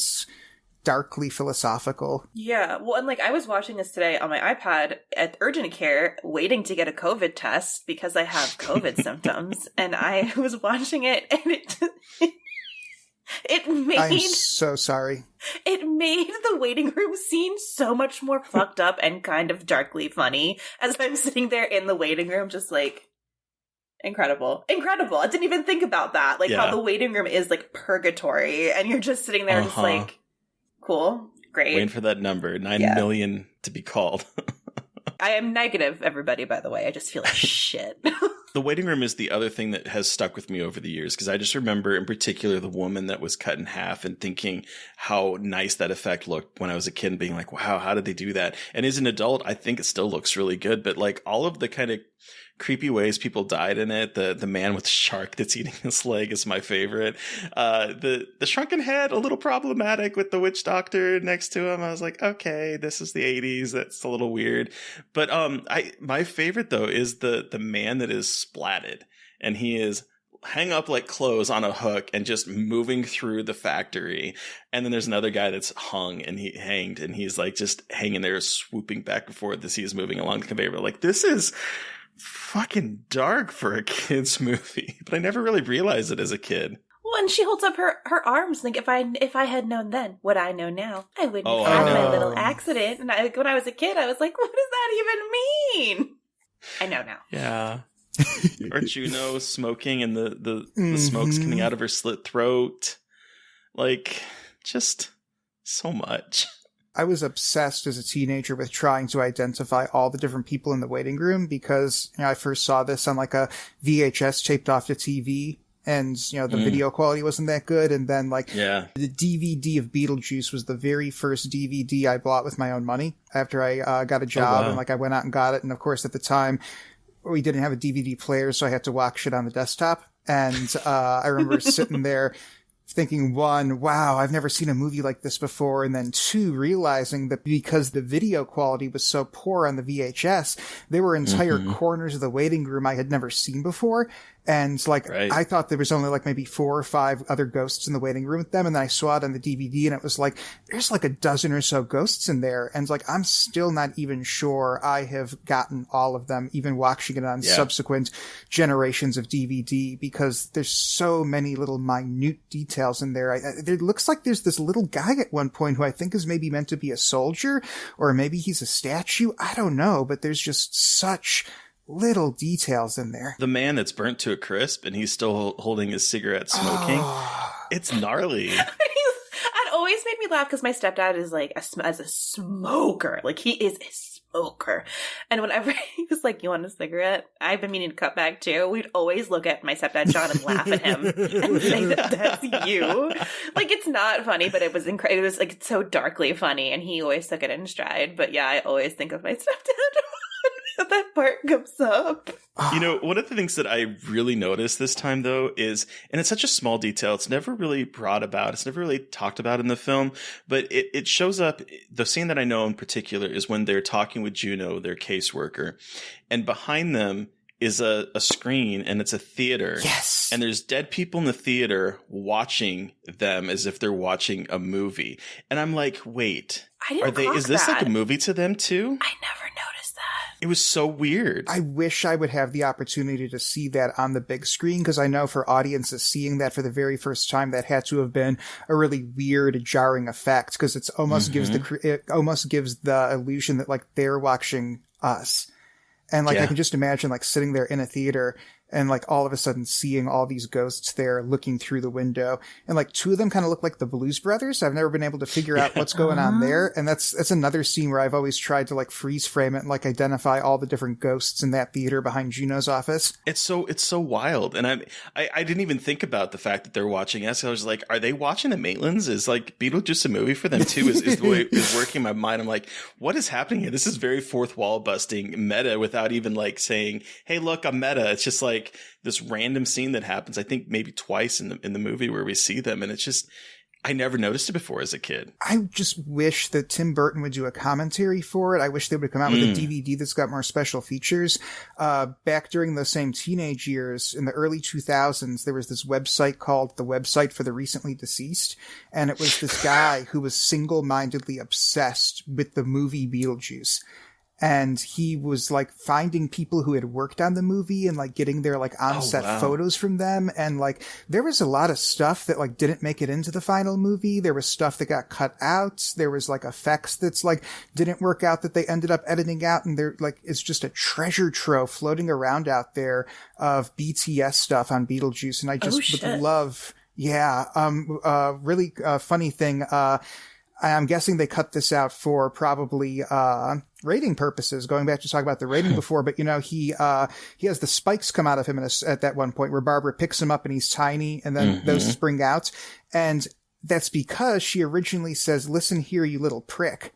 [SPEAKER 8] darkly philosophical.
[SPEAKER 7] Yeah. Well, and like I was watching this today on my iPad at urgent care, waiting to get a COVID test because I have COVID symptoms. And I was watching it and
[SPEAKER 8] I'm so sorry.
[SPEAKER 7] It made the waiting room scene so much more fucked up and kind of darkly funny as I'm sitting there in the waiting room, just like, incredible. I didn't even think about that. Like how the waiting room is like purgatory and you're just sitting there just like, cool, great.
[SPEAKER 6] Waiting for that number, 9 million to be called.
[SPEAKER 7] I am negative, everybody, by the way. I just feel like shit.
[SPEAKER 6] The waiting room is the other thing that has stuck with me over the years, because I just remember in particular the woman that was cut in half and thinking how nice that effect looked when I was a kid and being like, wow, how did they do that? And as an adult, I think it still looks really good. But like all of the kind of creepy ways people died in it, the man with the shark that's eating his leg is my favorite. The shrunken head, a little problematic with the witch doctor next to him. I was like, okay, this is the 80s. That's a little weird. But my favorite though is the man that is splatted, and he is hang up like clothes on a hook and just moving through the factory. And then there's another guy that's hanged and he's like just hanging there, swooping back and forth as he's moving along the conveyor belt. Like, this is fucking dark for a kid's movie, but I never really realized it as a kid.
[SPEAKER 7] Well, and she holds up her arms. Like, if I had known then what I know now, I wouldn't have had my little accident. And when I was a kid, I was like, what does that even mean? I know now.
[SPEAKER 6] Yeah. Or Juno smoking and the smoke's coming out of her slit throat. Like, just so much.
[SPEAKER 8] I was obsessed as a teenager with trying to identify all the different people in the waiting room because I first saw this on like a VHS taped off the TV, and the video quality wasn't that good. And then the DVD of Beetlejuice was the very first DVD I bought with my own money after I got a job. And I went out and got it. And of course at the time we didn't have a DVD player, so I had to watch it on the desktop. And I remember sitting there thinking, one, wow, I've never seen a movie like this before. And then two, realizing that because the video quality was so poor on the VHS, there were entire corners of the waiting room I had never seen before. And I thought there was only maybe 4 or 5 other ghosts in the waiting room with them. And then I saw it on the DVD and it was like, there's a dozen or so ghosts in there. And I'm still not even sure I have gotten all of them, even watching it on subsequent generations of DVD, because there's so many little minute details in there. It looks like there's this little guy at one point who I think is maybe meant to be a soldier, or maybe he's a statue. I don't know, but there's just such little details in there.
[SPEAKER 6] The man that's burnt to a crisp and he's still holding his cigarette smoking. It's gnarly.
[SPEAKER 7] It always made me laugh because my stepdad is as a smoker. He is a smoker. And whenever he was like, you want a cigarette? I've been meaning to cut back too. We'd always look at my stepdad John and laugh at him and say that's you. It's not funny, but it was incredible. It was so darkly funny, and he always took it in stride. But yeah, I always think of my stepdad. That part comes up.
[SPEAKER 6] One of the things that I really noticed this time, though, is, and it's such a small detail, it's never really brought about, it's never really talked about in the film, but it shows up. The scene that I know in particular is when they're talking with Juno, their caseworker, and behind them is a screen, and it's a theater.
[SPEAKER 8] Yes.
[SPEAKER 6] And there's dead people in the theater watching them as if they're watching a movie. And I'm like, wait, is this like a movie to them too?
[SPEAKER 7] I never noticed that.
[SPEAKER 6] It was so weird.
[SPEAKER 8] I wish I would have the opportunity to see that on the big screen, because I know for audiences seeing that for the very first time, that had to have been a really weird, jarring effect, because it almost gives the illusion that they're watching us. And I can just imagine sitting there in a theater and all of a sudden seeing all these ghosts there looking through the window. And 2 of them kind of look like the Blues Brothers. I've never been able to figure out what's going on there. And that's another scene where I've always tried to freeze frame it and identify all the different ghosts in that theater behind Juno's office.
[SPEAKER 6] It's so wild. And I didn't even think about the fact that they're watching us. I was like, are they watching the Maitlands? Is Beetlejuice a movie for them too? Is the way it's working in my mind. I'm like, what is happening here? This is very fourth wall busting meta without even saying, hey, look, I'm meta. It's just like this random scene that happens, I think maybe twice in the movie where we see them. And it's just, I never noticed it before as a kid.
[SPEAKER 8] I just wish that Tim Burton would do a commentary for it. I wish they would come out with a DVD that's got more special features. Back during those same teenage years, in the early 2000s, there was this website called The Website for the Recently Deceased. And it was this guy who was single-mindedly obsessed with the movie Beetlejuice. And he was like finding people who had worked on the movie and like getting their like on-set photos from them. And like there was a lot of stuff that like didn't make it into the final movie. There was stuff that got cut out. There was like effects that's like didn't work out that they ended up editing out. And they're like, it's just a treasure trove floating around out there of BTS stuff on Beetlejuice. And I just would love, really funny thing. I'm guessing they cut this out for probably, rating purposes, going back to talk about the rating before, but you know, he has the spikes come out of him at that one point where Barbara picks him up and he's tiny and then those spring out. And that's because she originally says, "Listen here, you little prick."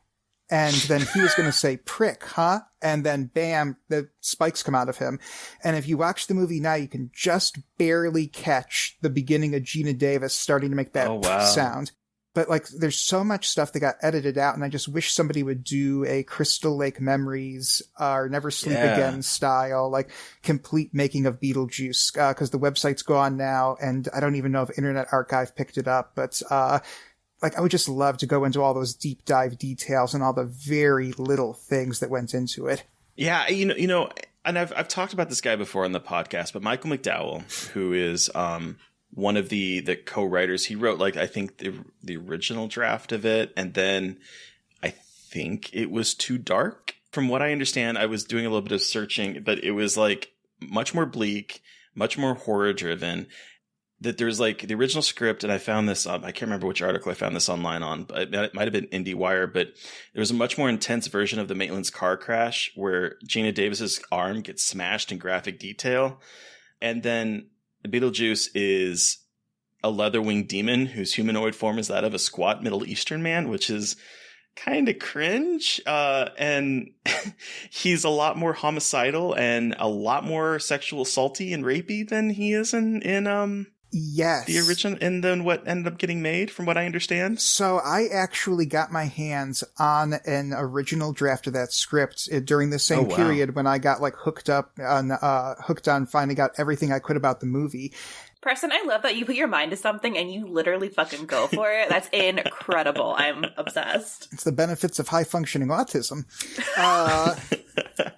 [SPEAKER 8] And then he was going to say, "Prick, huh?" And then bam, the spikes come out of him. And if you watch the movie now, you can just barely catch the beginning of Gina Davis starting to make that sound. But like, there's so much stuff that got edited out, and I just wish somebody would do a Crystal Lake Memories or Never Sleep Again style, like complete making of Beetlejuice, because the website's gone now, and I don't even know if Internet Archive picked it up. But like, I would just love to go into all those deep dive details and all the very little things that went into it.
[SPEAKER 6] Yeah, you know, and I've talked about this guy before on the podcast, but Michael McDowell, who is one of the co-writers, he wrote like I think the original draft of it, and then I think it was too dark. From what I understand, I was doing a little bit of searching, but it was like much more bleak, much more horror driven. That there's like the original script, and I found this I can't remember which article I found this online on, but it might have been IndieWire, but there was a much more intense version of the Maitland's car crash where Gina Davis's arm gets smashed in graphic detail, and then Beetlejuice is a leather-winged demon whose humanoid form is that of a squat Middle Eastern man, which is kind of cringe. And he's a lot more homicidal and a lot more sexual assaulty and rapey than he is in the original, and then what ended up getting made, from what I understand.
[SPEAKER 8] So I actually got my hands on an original draft of that script during the same period when I got like hooked on finding out everything I could about the movie.
[SPEAKER 7] Preston, I love that you put your mind to something and you literally fucking go for it. That's incredible. I'm obsessed.
[SPEAKER 8] It's the benefits of high functioning autism.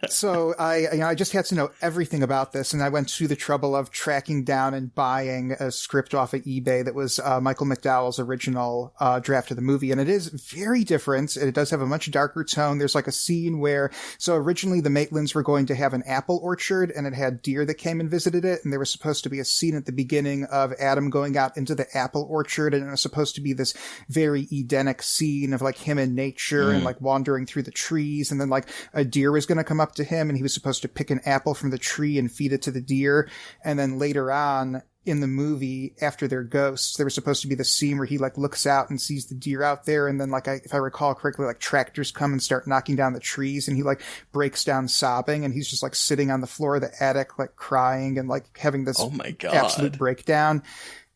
[SPEAKER 8] So I just had to know everything about this, and I went to the trouble of tracking down and buying a script off of eBay that was Michael McDowell's original draft of the movie, and it is very different. It does have a much darker tone. There's like a scene where, so originally the Maitlands were going to have an apple orchard, and it had deer that came and visited it, and there was supposed to be a scene at the beginning of Adam going out into the apple orchard, and it was supposed to be this very Edenic scene of like him in nature and like wandering through the trees, and then like a deer was going to come up to him and he was supposed to pick an apple from the tree and feed it to the deer. And then later on in the movie, after they're ghosts, there was supposed to be the scene where he like looks out and sees the deer out there, and then like if I recall correctly, like tractors come and start knocking down the trees, and he like breaks down sobbing, and he's just like sitting on the floor of the attic like crying and like having this absolute breakdown.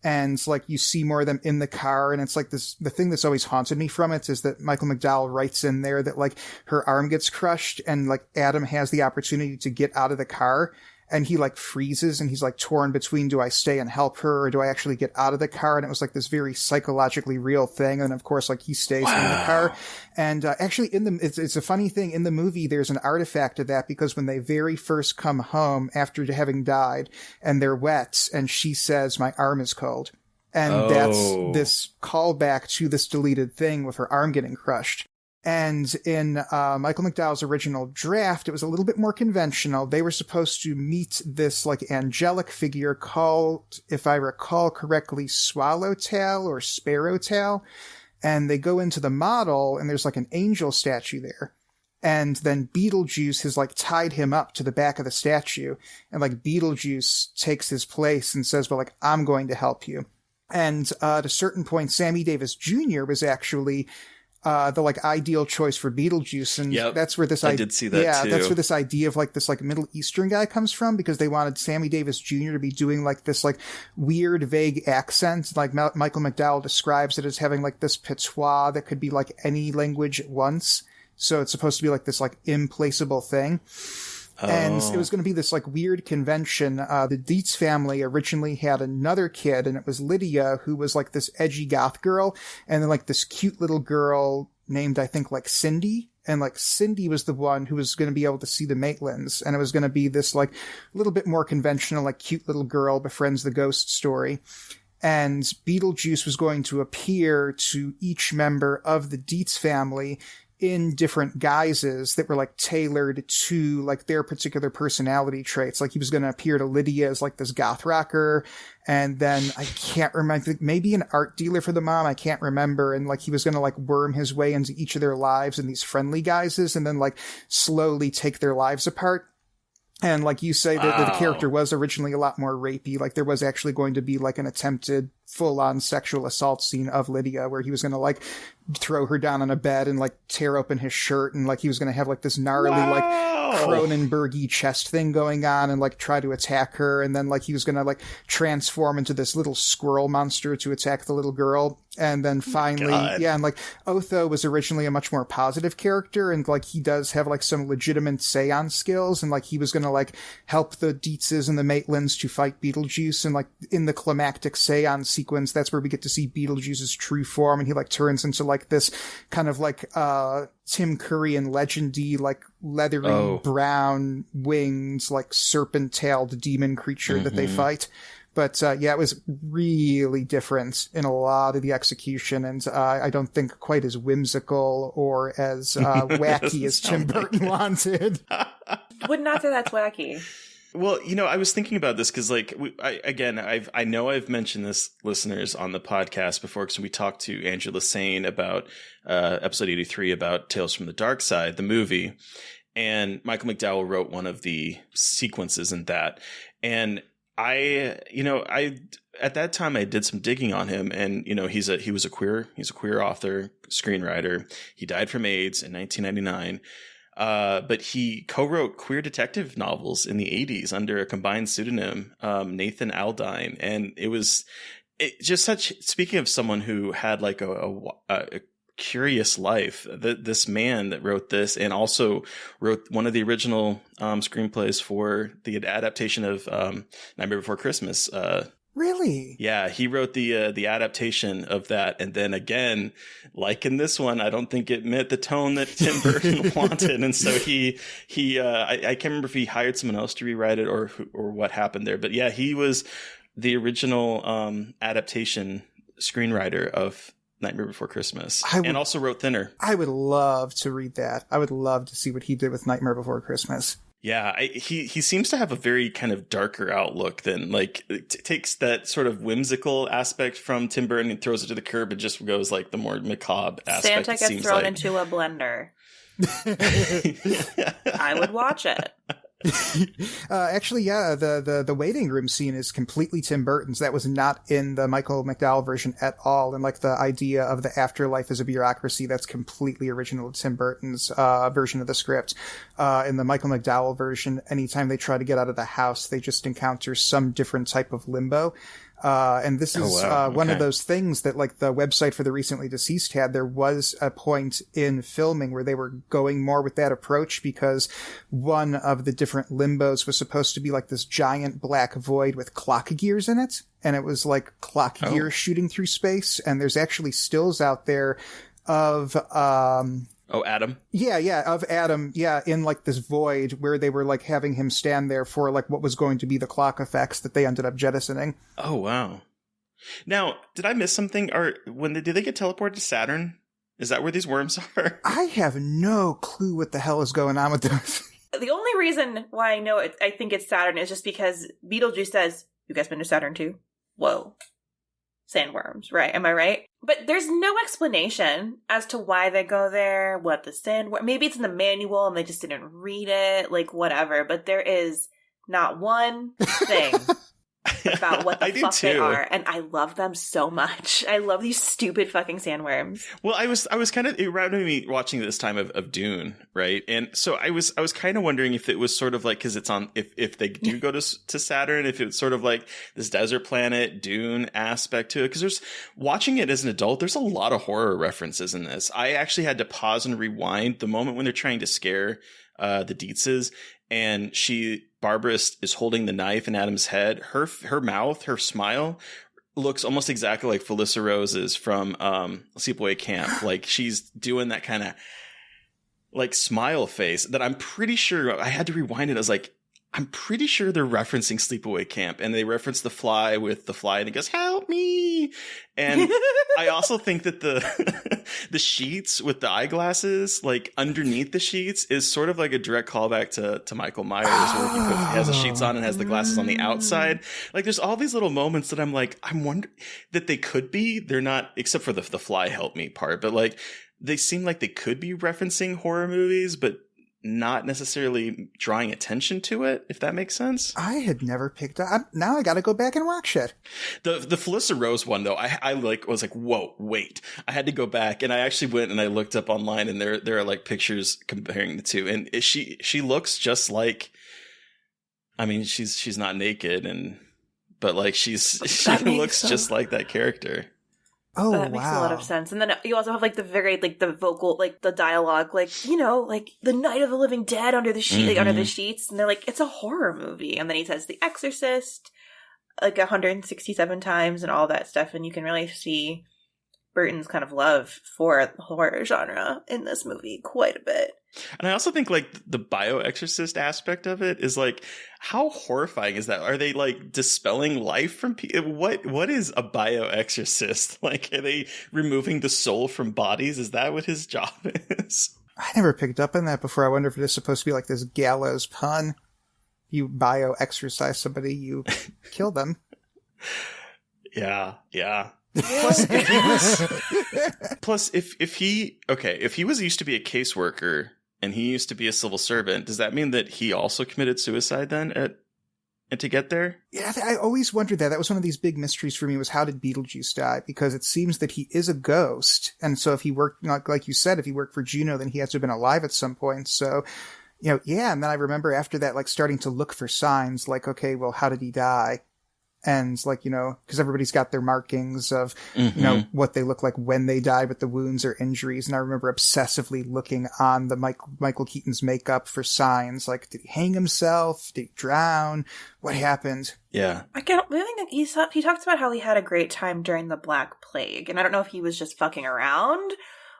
[SPEAKER 8] And like you see more of them in the car, and it's like this, the thing that's always haunted me from it is that Michael McDowell writes in there that like her arm gets crushed, and like Adam has the opportunity to get out of the car, and he like freezes, and he's like torn between, do I stay and help her, or do I actually get out of the car? And it was like this very psychologically real thing. And of course, like he stays in the car. And actually it's a funny thing in the movie, there's an artifact of that, because when they very first come home after having died and they're wet, and she says, my arm is cold. And that's this callback to this deleted thing with her arm getting crushed. And in Michael McDowell's original draft, it was a little bit more conventional. They were supposed to meet this like angelic figure called, if I recall correctly, Swallowtail or Sparrowtail. And they go into the model, and there's like an angel statue there. And then Beetlejuice has like tied him up to the back of the statue. And like Beetlejuice takes his place and says, well, like, I'm going to help you. And at a certain point, Sammy Davis Jr. was actually the like ideal choice for Beetlejuice, and that's where this
[SPEAKER 6] I did see that too.
[SPEAKER 8] That's where this idea of like this like Middle Eastern guy comes from, because they wanted Sammy Davis Jr. to be doing like this like weird vague accent. Like Michael McDowell describes it as having like this patois that could be like any language at once. So it's supposed to be like this like implaceable thing. And it was going to be this like weird convention. The Dietz family originally had another kid, and it was Lydia, who was like this edgy goth girl, and then like this cute little girl named, I think, like Cindy. And like Cindy was the one who was going to be able to see the Maitlands, and it was going to be this like little bit more conventional, like cute little girl befriends the ghost story. And Beetlejuice was going to appear to each member of the Dietz family in different guises that were like tailored to like their particular personality traits. Like he was going to appear to Lydia as like this goth rocker. And then I can't remember, maybe an art dealer for the mom. I can't remember. And like he was going to like worm his way into each of their lives in these friendly guises and then like slowly take their lives apart. And like you say, the character was originally a lot more rapey. Like there was actually going to be like an attempted full-on sexual assault scene of Lydia where he was going to like throw her down on a bed and like tear open his shirt, and like he was going to have like this gnarly like Cronenberg-y chest thing going on and like try to attack her, and then like he was going to like transform into this little squirrel monster to attack the little girl. And then finally, and like Otho was originally a much more positive character, and like he does have like some legitimate seance skills, and like he was going to like help the Dietzes and the Maitlands to fight Beetlejuice, and like in the climactic seance sequence, that's where we get to see Beetlejuice's true form, and he like turns into like this kind of like Tim Curry and Legendy, like leathery brown wings, like serpent-tailed demon creature that they fight. But it was really different in a lot of the execution, and I don't think quite as whimsical or as wacky as Tim Burton wanted.
[SPEAKER 7] Would not say that's wacky.
[SPEAKER 6] Well, you know, I was thinking about this because, like, I know I've mentioned this, listeners, on the podcast before, because we talked to Andrew Lassane about episode 83 about Tales from the Dark Side, the movie, and Michael McDowell wrote one of the sequences in that, and at that time I did some digging on him, and you know he was a queer author, screenwriter. He died from AIDS in 1999, but he co-wrote queer detective novels in the 80s under a combined pseudonym, Nathan Aldine, and speaking of someone who had like a curious life, this man that wrote this and also wrote one of the original screenplays for the adaptation of Nightmare Before Christmas.
[SPEAKER 8] Really?
[SPEAKER 6] Yeah, he wrote the adaptation of that, and then again, like in this one, I don't think it met the tone that Tim Burton wanted, and so I can't remember if he hired someone else to rewrite it or what happened there, but yeah, he was the original adaptation screenwriter of Nightmare Before Christmas, and also wrote Thinner.
[SPEAKER 8] I would love to read that. I would love to see what he did with Nightmare Before Christmas.
[SPEAKER 6] Yeah, he seems to have a very kind of darker outlook than like takes that sort of whimsical aspect from Tim Burton and throws it to the curb and just goes like the more macabre aspect.
[SPEAKER 7] Santa gets thrown into a blender. I would watch it.
[SPEAKER 8] Actually, yeah, the waiting room scene is completely Tim Burton's. That was not in the Michael McDowell version at all. And like the idea of the afterlife as a bureaucracy, that's completely original to Tim Burton's version of the script. In the Michael McDowell version, anytime they try to get out of the house, they just encounter some different type of limbo. And this is one of those things that like the website for the recently deceased had. There was a point in filming where they were going more with that approach because one of the different limbos was supposed to be like this giant black void with clock gears in it. And it was like clock gears shooting through space. And there's actually stills out there of,
[SPEAKER 6] Adam?
[SPEAKER 8] Yeah, of Adam, in like this void where they were like having him stand there for like what was going to be the clock effects that they ended up jettisoning.
[SPEAKER 6] Oh, wow. Now, did I miss something? Or did they get teleported to Saturn? Is that where these worms are?
[SPEAKER 8] I have no clue what the hell is going on with those.
[SPEAKER 7] The only reason why I think it's Saturn is just because Beetlejuice says, "You guys been to Saturn too?" Whoa. Sandworms, right? Am I right? But there's no explanation as to why they go there, what the sandworm... Maybe it's in the manual and they just didn't read it, like whatever. But there is not one thing about what the fuck they
[SPEAKER 6] too.
[SPEAKER 7] are, and I love them so much. I love these stupid fucking sandworms.
[SPEAKER 6] Well, I was kind of, it reminded me watching this time of Dune, right? And so I was kind of wondering if it was sort of like, because it's on, if they do go to Saturn, if it's sort of like this desert planet Dune aspect to it. Because watching it as an adult, there's a lot of horror references in this. I actually had to pause and rewind the moment when they're trying to scare the Dietzes, and Barbara is holding the knife in Adam's head. Her mouth, her smile looks almost exactly like Felissa Rose's from Sleepaway Camp. Like she's doing that kind of like smile face that I'm pretty sure, I had to rewind it. I was like, I'm pretty sure they're referencing Sleepaway Camp, and they reference the fly with the fly, and it goes, "Help me!" And I also think that the sheets with the eyeglasses, like underneath the sheets, is sort of like a direct callback to Michael Myers, where he has the sheets on and has the glasses on the outside. Like, there's all these little moments that I'm like, I'm wondering that they could be. They're not, except for the fly help me part, but like they seem like they could be referencing horror movies, but not necessarily drawing attention to it, if that makes sense.
[SPEAKER 8] I had never picked up. Now I got to go back and watch it.
[SPEAKER 6] The Felissa Rose one, though, I was like, whoa, wait. I had to go back, and I actually went and I looked up online, and there are like pictures comparing the two, and she looks just like, I mean, she's not naked, but like she looks just like that character.
[SPEAKER 8] Oh,
[SPEAKER 7] that makes a lot of sense. And then you also have like the very, like the vocal, like the dialogue, like, you know, like the Night of the Living Dead under the sheet, like under the sheets. And they're like, it's a horror movie. And then he says The Exorcist like 167 times and all that stuff. And you can really see Burton's kind of love for the horror genre in this movie quite a bit.
[SPEAKER 6] And I also think like the bioexorcist aspect of it is like, how horrifying is that? Are they like dispelling life from people? What is a bioexorcist? Like, are they removing the soul from bodies? Is that what his job is?
[SPEAKER 8] I never picked up on that before. I wonder if it is supposed to be like this gallows pun. You bioexorcise somebody, you kill them.
[SPEAKER 6] Yeah. Plus, if he was used to be a caseworker and he used to be a civil servant, does that mean that he also committed suicide then and to get there?
[SPEAKER 8] Yeah, I always wondered that. That was one of these big mysteries for me, was how did Beetlejuice die? Because it seems that he is a ghost. And so if he worked, like you said, if he worked for Juno, then he has to have been alive at some point. So, you know, yeah. And then I remember after that, like starting to look for signs like, okay, well, how did he die? And like, you know, because everybody's got their markings of, you know, what they look like when they died with the wounds or injuries. And I remember obsessively looking on the Michael Keaton's makeup for signs. Like, did he hang himself? Did he drown? What happened?
[SPEAKER 6] Yeah.
[SPEAKER 7] I can't really think that he talks about how he had a great time during the Black Plague. And I don't know if he was just fucking around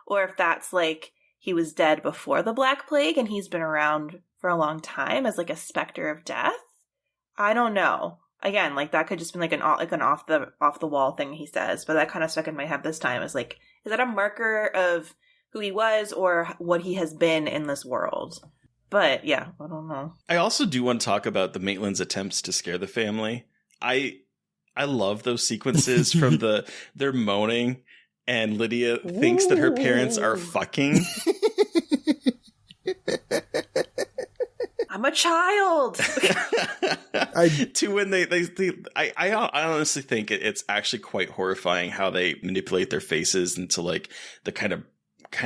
[SPEAKER 7] or if that's like he was dead before the Black Plague and he's been around for a long time as like a specter of death. I don't know. Again, like that could just be like an off the wall thing he says, but that kind of stuck in my head this time. Is like, is that a marker of who he was or what he has been in this world? But yeah, I don't know.
[SPEAKER 6] I also do want to talk about the Maitland's attempts to scare the family. I love those sequences from they're moaning and Lydia thinks that her parents are fucking.
[SPEAKER 7] I'm a child.
[SPEAKER 6] To when I honestly think it's actually quite horrifying how they manipulate their faces into like the kind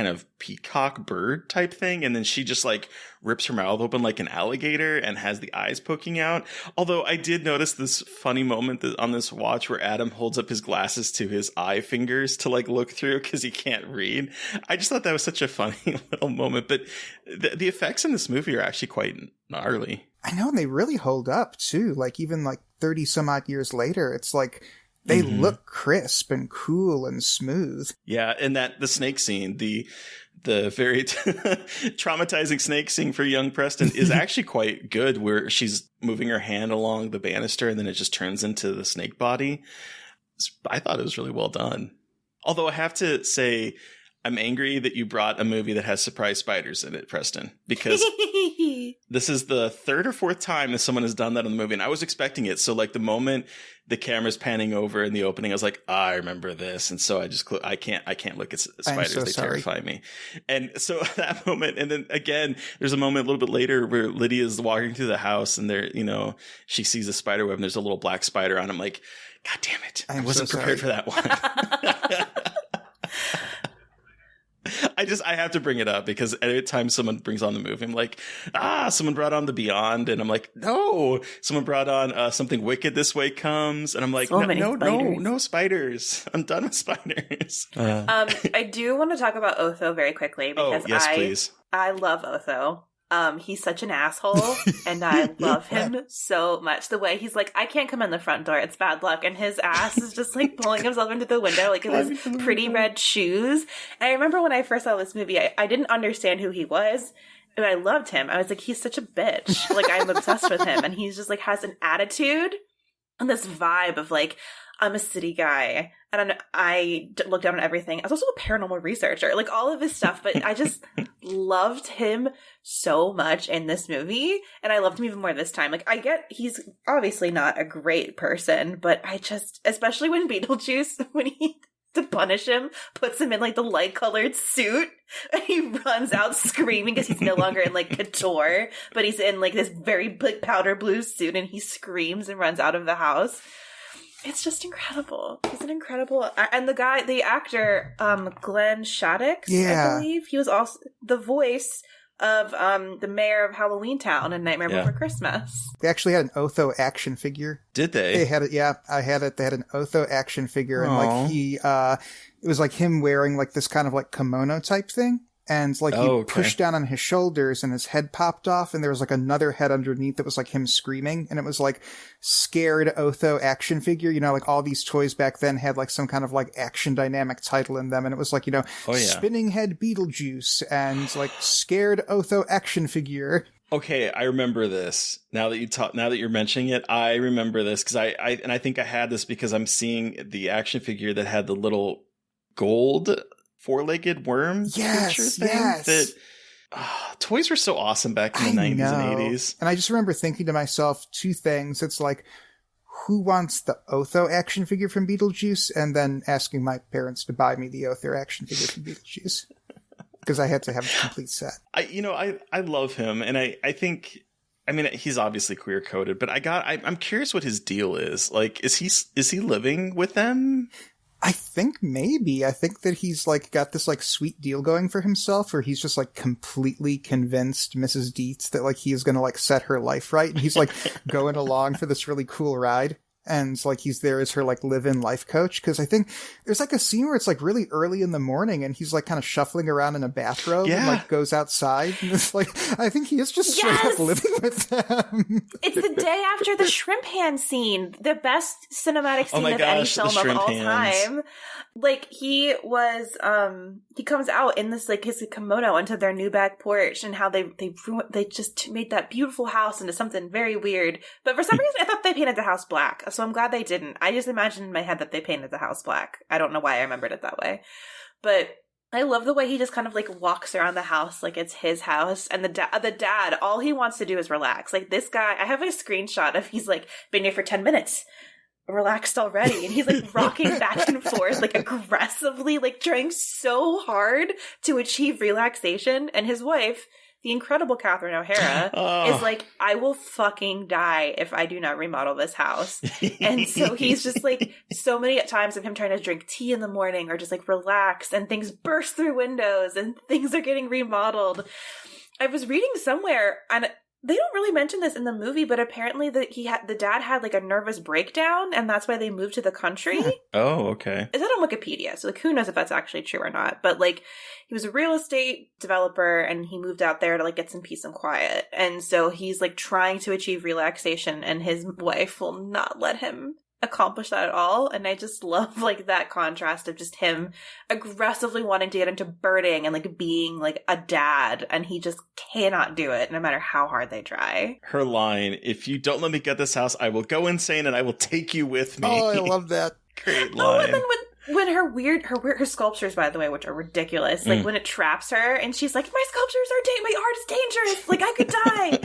[SPEAKER 6] of peacock bird type thing, and then she just like rips her mouth open like an alligator and has the eyes poking out. Although I did notice this funny moment on this watch where Adam holds up his glasses to his eye fingers to like look through because he can't read. I just thought that was such a funny little moment. But the effects in this movie are actually quite gnarly. I
[SPEAKER 8] know, and they really hold up too. Like even like 30 some odd years later, it's like they look crisp and cool and smooth.
[SPEAKER 6] Yeah, and the snake scene, the very traumatizing snake scene for young Preston is actually quite good, where she's moving her hand along the banister and then it just turns into the snake body. I thought it was really well done. Although I have to say, I'm angry that you brought a movie that has surprise spiders in it, Preston, because this is the third or fourth time that someone has done that in the movie, and I was expecting it. So like the moment the camera's panning over in the opening, I was like, I remember this, and so I just I can't look at spiders. They terrify me. And so that moment, and then again, there's a moment a little bit later where Lydia's walking through the house, and there, she sees a spider web, and there's a little black spider on. I'm like, God damn it! I wasn't prepared for that one. I have to bring it up because every time someone brings on the movie, I'm like, someone brought on The Beyond, and I'm like, no, someone brought on Something Wicked This Way Comes, and I'm like, no spiders. I'm done with spiders.
[SPEAKER 7] I do want to talk about Otho very quickly because
[SPEAKER 6] please.
[SPEAKER 7] I love Otho. He's such an asshole, and I love him so much. The way he's like, I can't come in the front door, it's bad luck, and his ass is just like pulling himself into the window, like in his pretty red shoes. And I remember when I first saw this movie, I didn't understand who he was, and I loved him. I was like, he's such a bitch. Like, I'm obsessed with him, and he's just like has an attitude and this vibe of like, I'm a city guy, and I look down on everything. I was also a paranormal researcher, like all of his stuff, but I just loved him so much in this movie, and I loved him even more this time. Like, I get he's obviously not a great person, but I just, especially when Beetlejuice, when he, to punish him, puts him in like the light-colored suit, and he runs out screaming because he's no longer in like couture, but he's in like this very like powder blue suit, and he screams and runs out of the house. It's just incredible. He's an incredible, and the actor, Glenn Shaddix, I believe, he was also the voice of the mayor of Halloween Town in Nightmare Before Christmas.
[SPEAKER 8] They actually had an Otho action figure.
[SPEAKER 6] Did they?
[SPEAKER 8] They had it. Yeah, I had it. They had an Otho action figure, and like it was like him wearing like this kind of like kimono type thing. And like he pushed down on his shoulders and his head popped off, and there was like another head underneath that was like him screaming, and it was like scared Otho action figure. Like all these toys back then had like some kind of like action dynamic title in them, and it was like, spinning head Beetlejuice and like scared Otho action figure.
[SPEAKER 6] Okay, I remember this. Now that you're mentioning it, I remember this because I think I had this because I'm seeing the action figure that had the little gold four-legged worm picture thing. That toys were so awesome back in the 90s and 80s.
[SPEAKER 8] And I just remember thinking to myself two things. It's like, who wants the Otho action figure from Beetlejuice? And then asking my parents to buy me the Otho action figure from Beetlejuice. Because I had to have a complete set.
[SPEAKER 6] I love him, and I think, I mean, he's obviously queer coded, but I'm curious what his deal is. Like, is he living with them?
[SPEAKER 8] I think maybe. I think that he's like got this like sweet deal going for himself where he's just like completely convinced Mrs. Dietz that like he is going to like set her life right. And he's like going along for this really cool ride. And like he's there as her like live-in life coach. Cause I think there's like a scene where it's like really early in the morning and he's like kind of shuffling around in a bathrobe and like goes outside. And it's like, I think he is just straight up living with them.
[SPEAKER 7] It's the day after the shrimp hand scene. The best cinematic scene of any film of all time. Like he was, he comes out in this like his kimono onto their new back porch, and how they just made that beautiful house into something very weird. But for some reason, I thought they painted the house black. So I'm glad they didn't. I just imagined in my head that they painted the house black. I don't know why I remembered it that way. But I love the way he just kind of like walks around the house like it's his house. And the dad, all he wants to do is relax. Like this guy, I have a screenshot of he's like been here for 10 minutes. Relaxed already, and he's like rocking back and forth like aggressively, like trying so hard to achieve relaxation. And his wife, the incredible Catherine O'Hara, is like, I will fucking die if I do not remodel this house. And so he's just like, so many times of him trying to drink tea in the morning or just like relax, and things burst through windows and things are getting remodeled. I was reading somewhere, and they don't really mention this in the movie, but apparently the dad had like a nervous breakdown, and that's why they moved to the country.
[SPEAKER 6] Oh, okay.
[SPEAKER 7] Is that on Wikipedia? So like, who knows if that's actually true or not? But like, he was a real estate developer, and he moved out there to like get some peace and quiet. And so he's like trying to achieve relaxation, and his wife will not let him accomplish that at all. And I just love like that contrast of just him aggressively wanting to get into birding and like being like a dad, and he just cannot do it no matter how hard they try.
[SPEAKER 6] Her line, if you don't let me get this house, I will go insane and I will take you with me.
[SPEAKER 8] Oh, I love that.
[SPEAKER 6] Great line.
[SPEAKER 7] Oh, and then When her sculptures, by the way, which are ridiculous, like when it traps her and she's like, my sculptures are my art is dangerous, like I could die.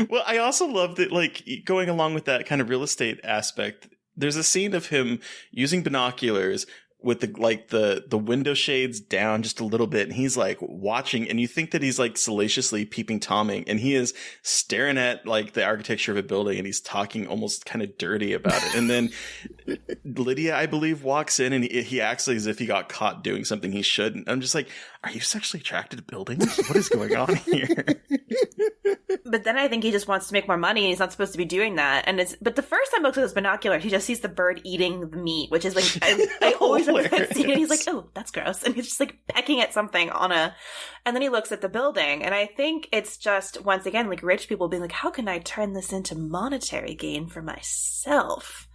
[SPEAKER 6] Well, I also love that, like, going along with that kind of real estate aspect, there's a scene of him using binoculars with the window shades down just a little bit, and he's like watching, and you think that he's like salaciously peeping Tomming, and he is staring at like the architecture of a building, and he's talking almost kind of dirty about it. And then Lydia, I believe, walks in, and he acts as if he got caught doing something he shouldn't. I'm just like, are you sexually attracted to buildings? What is going on here?
[SPEAKER 7] But then I think he just wants to make more money, and he's not supposed to be doing that. But the first time he looks at his binoculars, he just sees the bird eating the meat, which is like, I always remember that scene, and he's like, oh, that's gross. And he's just like pecking at something and then he looks at the building. And I think it's just, once again, like rich people being like, how can I turn this into monetary gain for myself?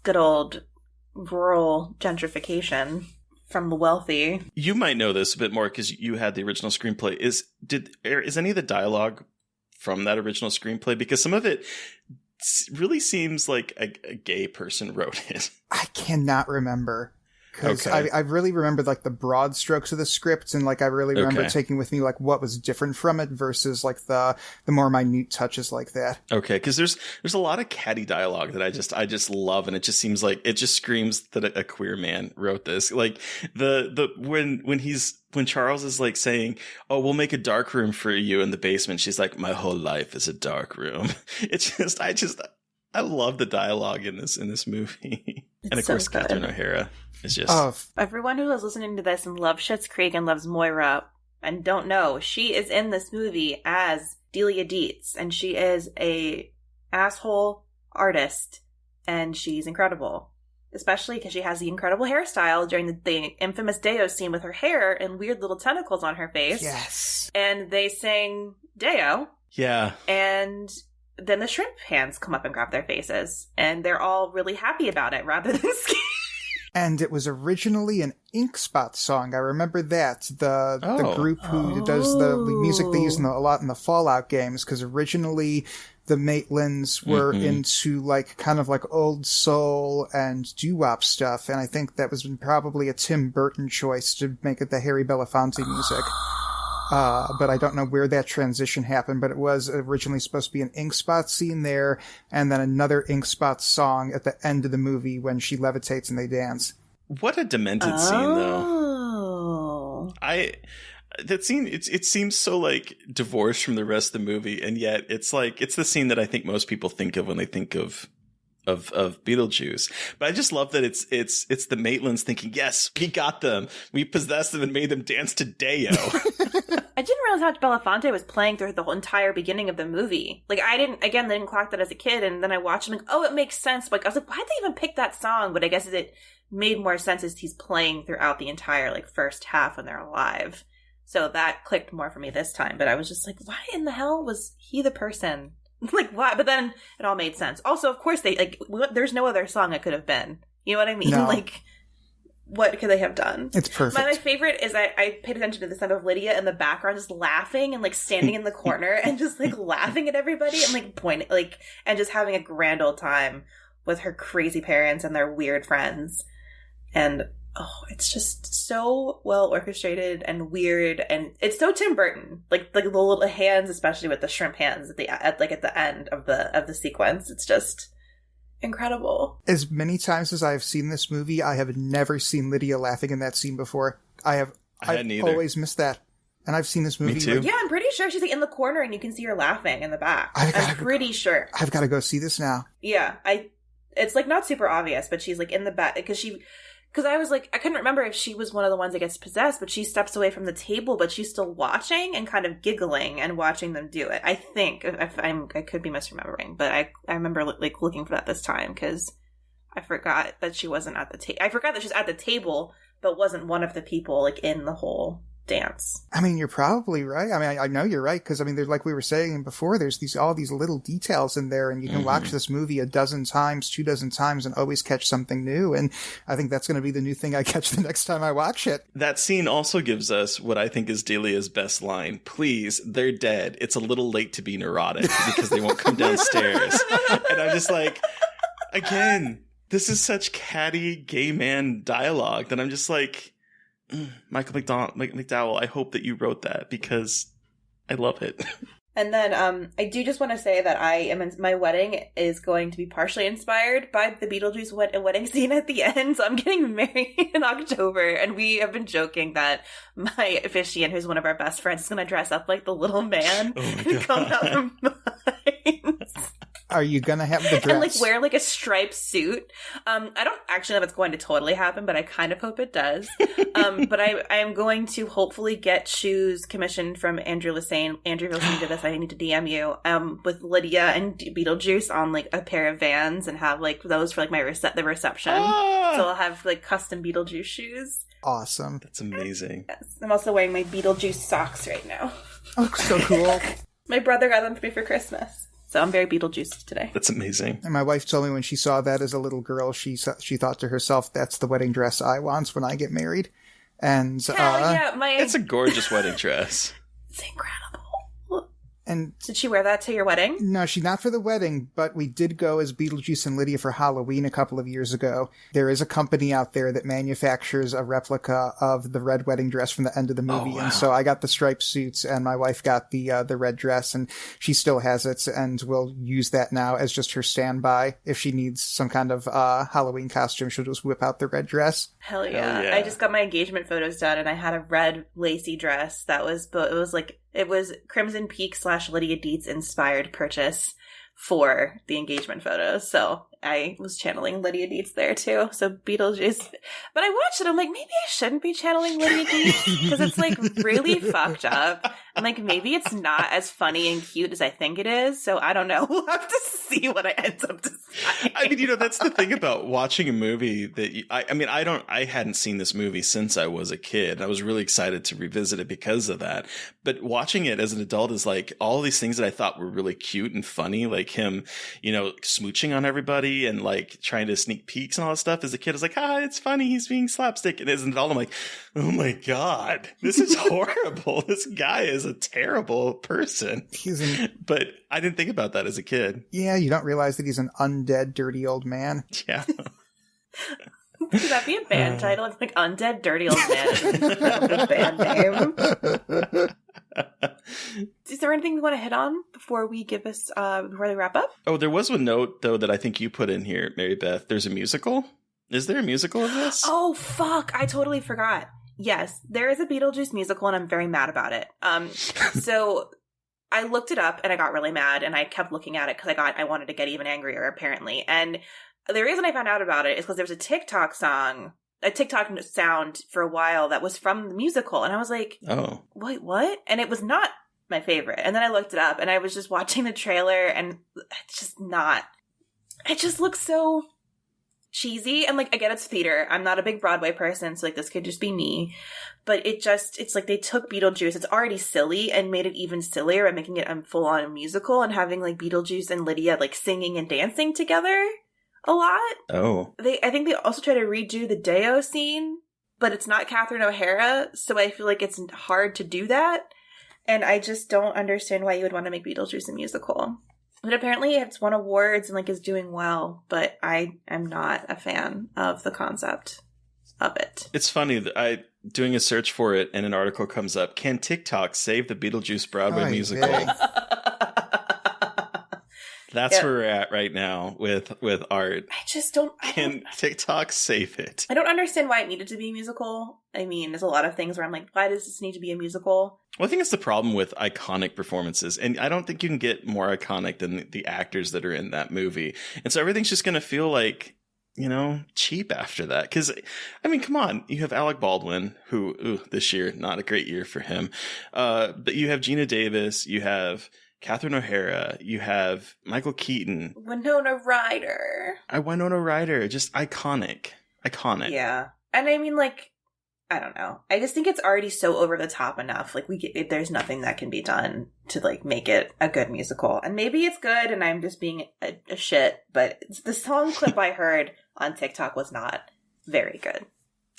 [SPEAKER 7] Good old rural gentrification from the wealthy.
[SPEAKER 6] You might know this a bit more because you had the original screenplay. Is any of the dialogue from that original screenplay? Because some of it really seems like a gay person wrote it.
[SPEAKER 8] I cannot remember. Because
[SPEAKER 6] Okay.
[SPEAKER 8] I really remember like the broad strokes of the script, and like I really remember taking with me like what was different from it versus like the more minute touches like that. Okay,
[SPEAKER 6] because there's a lot of catty dialogue that I just love, and it just seems like it just screams that a queer man wrote this. Like when Charles is like saying, "Oh, we'll make a dark room for you in the basement," she's like, "My whole life is a dark room." It's just I love the dialogue in this movie. And of course,
[SPEAKER 7] good.
[SPEAKER 6] Catherine O'Hara is just...
[SPEAKER 7] Everyone who is listening to this and loves Schitt's Creek and loves Moira and don't know, she is in this movie as Delia Dietz, and she is a asshole artist, and she's incredible. Especially because she has the incredible hairstyle during the infamous Deo scene with her hair and weird little tentacles on her face.
[SPEAKER 8] Yes.
[SPEAKER 7] And they sing Deo.
[SPEAKER 6] Yeah.
[SPEAKER 7] And then the shrimp hands come up and grab their faces, and they're all really happy about it rather than scared.
[SPEAKER 8] And it was originally an Ink Spot song. I remember that. The group who does the music they use a lot in the Fallout games, because originally the Maitlands were into like kind of like old soul and doo-wop stuff, and I think that was probably a Tim Burton choice to make it the Harry Belafonte music. But I don't know where that transition happened, but it was originally supposed to be an Ink Spot scene there, and then another Ink Spot song at the end of the movie when she levitates and they dance.
[SPEAKER 6] What a demented scene, though. That scene, it seems so like divorced from the rest of the movie, and yet it's the scene that I think most people think of when they think of Beetlejuice. But I just love that it's the Maitlands thinking, yes, we got them. We possessed them and made them dance to Deo.
[SPEAKER 7] I didn't realize how much Belafonte was playing through the whole entire beginning of the movie. Like, they didn't clock that as a kid, and then I watched him like, oh, it makes sense. Like, I was like, why'd they even pick that song? But I guess it made more sense as he's playing throughout the entire, like, first half when they're alive. So that clicked more for me this time. But I was just like, why in the hell was he the person? Like, why? But then it all made sense. Also, of course, there's no other song it could have been. You know what I mean?
[SPEAKER 8] No.
[SPEAKER 7] Like, what could they have done?
[SPEAKER 8] It's perfect.
[SPEAKER 7] My favorite is I paid attention to the sound of Lydia in the background just laughing and like standing in the corner and just like laughing at everybody and like pointing, like, and just having a grand old time with her crazy parents and their weird friends. And it's just so well orchestrated and weird, and it's so Tim Burton. Like the little hands, especially with the shrimp hands at the end of the sequence. It's just incredible.
[SPEAKER 8] As many times as I've seen this movie, I have never seen Lydia laughing in that scene before. I've always missed that. And I've seen this movie.
[SPEAKER 6] Me too.
[SPEAKER 7] Yeah, I'm pretty sure she's like in the corner and you can see her laughing in the back. I'm pretty sure.
[SPEAKER 8] I've got to go see this now.
[SPEAKER 7] Yeah, it's like not super obvious, but she's like in the back because I was like, I couldn't remember if she was one of the ones that gets possessed, but she steps away from the table, but she's still watching and kind of giggling and watching them do it. I think, I could be misremembering, but I remember like looking for that this time because I forgot that she wasn't at the table. I forgot that she's at the table, but wasn't one of the people like in the whole dance.
[SPEAKER 8] I mean, you're probably right. I mean, I know you're right because I mean, there's like we were saying before, there's all these little details in there, and you can watch this movie a dozen times, 24 times, and always catch something new. And I think that's going to be the new thing I catch the next time I watch it.
[SPEAKER 6] That scene also gives us what I think is Delia's best line. Please, they're dead. It's a little late to be neurotic because they won't come downstairs. And I'm just like, again, this is such catty gay man dialogue that I'm just like, Michael McDowell, I hope that you wrote that because I love it.
[SPEAKER 7] And then I do just want to say that my wedding is going to be partially inspired by the Beetlejuice wedding scene at the end. So I'm getting married in October, and we have been joking that my officiant, who's one of our best friends, is going to dress up like the little man and come out from behind.
[SPEAKER 8] Are you going to have the dress?
[SPEAKER 7] And like wear like a striped suit. I don't actually know if it's going to totally happen, but I kind of hope it does. But I am going to hopefully get shoes commissioned from Andrew Lassane. Andrew, if you're listening to this, I need to DM you. With Lydia and Beetlejuice on like a pair of Vans and have like those for like the reception. So I'll have like custom Beetlejuice shoes.
[SPEAKER 8] Awesome.
[SPEAKER 6] That's amazing.
[SPEAKER 7] Yes. I'm also wearing my Beetlejuice socks right now.
[SPEAKER 8] Oh, so cool.
[SPEAKER 7] My brother got them for me for Christmas. So I'm very Beetlejuiced today.
[SPEAKER 6] That's amazing.
[SPEAKER 8] And my wife told me when she saw that as a little girl, she thought to herself, that's the wedding dress I want when I get married. And
[SPEAKER 6] it's a gorgeous wedding dress.
[SPEAKER 7] It's incredible.
[SPEAKER 8] And
[SPEAKER 7] did she wear that to your wedding?
[SPEAKER 8] No, not for the wedding, but we did go as Beetlejuice and Lydia for Halloween a couple of years ago. There is a company out there that manufactures a replica of the red wedding dress from the end of the movie. And so I got the striped suits and my wife got the red dress, and she still has it and will use that now as just her standby. If she needs some kind of Halloween costume, she'll just whip out the red dress.
[SPEAKER 7] Hell yeah. I just got my engagement photos done and I had a red lacy dress that was, it was Crimson Peak / Lydia Dietz inspired purchase for the engagement photos. So I was channeling Lydia Dietz there too. So Beetlejuice. But I watched it. I'm like, maybe I shouldn't be channeling Lydia Dietz because it's like really fucked up. I'm like, maybe it's not as funny and cute as I think it is. So I don't know. We'll have to see what I end up deciding.
[SPEAKER 6] I mean, that's the thing about watching a movie that I hadn't seen this movie since I was a kid. I was really excited to revisit it because of that. But watching it as an adult is like all these things that I thought were really cute and funny, like him, smooching on everybody and like trying to sneak peeks and all that stuff. As a kid, I was like, it's funny. He's being slapstick. And as an adult, I'm like, oh my God, this is horrible. This guy is a terrible person. But I didn't think about that as a kid.
[SPEAKER 8] Yeah, you don't realize that he's an undead, dirty old man.
[SPEAKER 6] Yeah.
[SPEAKER 7] Could that be a band title? It's like Undead Dirty Old Man. Band name. Is there anything we want to hit on before we wrap up?
[SPEAKER 6] Oh, there was one note though that I think you put in here, Mary Beth. There's a musical. Is there a musical of this?
[SPEAKER 7] Oh fuck! I totally forgot. Yes, there is a Beetlejuice musical, and I'm very mad about it. So I looked it up, and I got really mad, and I kept looking at it because I wanted to get even angrier, apparently. And the reason I found out about it is because there was a TikTok sound for a while that was from the musical, and I was like, "Oh, wait, what?" And it was not my favorite. And then I looked it up, and I was just watching the trailer, and it's just not. It just looks so cheesy, and like I get it's theater. I'm not a big Broadway person, so like this could just be me. But it's like they took Beetlejuice. It's already silly and made it even sillier by making it a full on musical and having like Beetlejuice and Lydia like singing and dancing together a lot.
[SPEAKER 6] Oh.
[SPEAKER 7] I think they also try to redo the Deo scene, but it's not Catherine O'Hara, so I feel like it's hard to do that. And I just don't understand why you would want to make Beetlejuice a musical. But apparently it's won awards and like is doing well, but I am not a fan of the concept of it.
[SPEAKER 6] It's funny that doing a search for it and an article comes up. Can TikTok save the Beetlejuice Broadway musical? That's where we're at right now with art.
[SPEAKER 7] I just don't.
[SPEAKER 6] Can TikTok save it?
[SPEAKER 7] I don't understand why it needed to be a musical. I mean, there's a lot of things where I'm like, why does this need to be a musical?
[SPEAKER 6] Well, I think it's the problem with iconic performances. And I don't think you can get more iconic than the actors that are in that movie. And so everything's just going to feel like, cheap after that. Because, I mean, come on. You have Alec Baldwin, who, this year, not a great year for him. But you have Gina Davis. You have Catherine O'Hara, you have Michael Keaton.
[SPEAKER 7] Winona Ryder.
[SPEAKER 6] Just iconic.
[SPEAKER 7] Yeah. And I mean, like, I don't know. I just think it's already so over the top enough. Like, there's nothing that can be done to, like, make it a good musical. And maybe it's good and I'm just being a shit, but the song clip I heard on TikTok was not very good.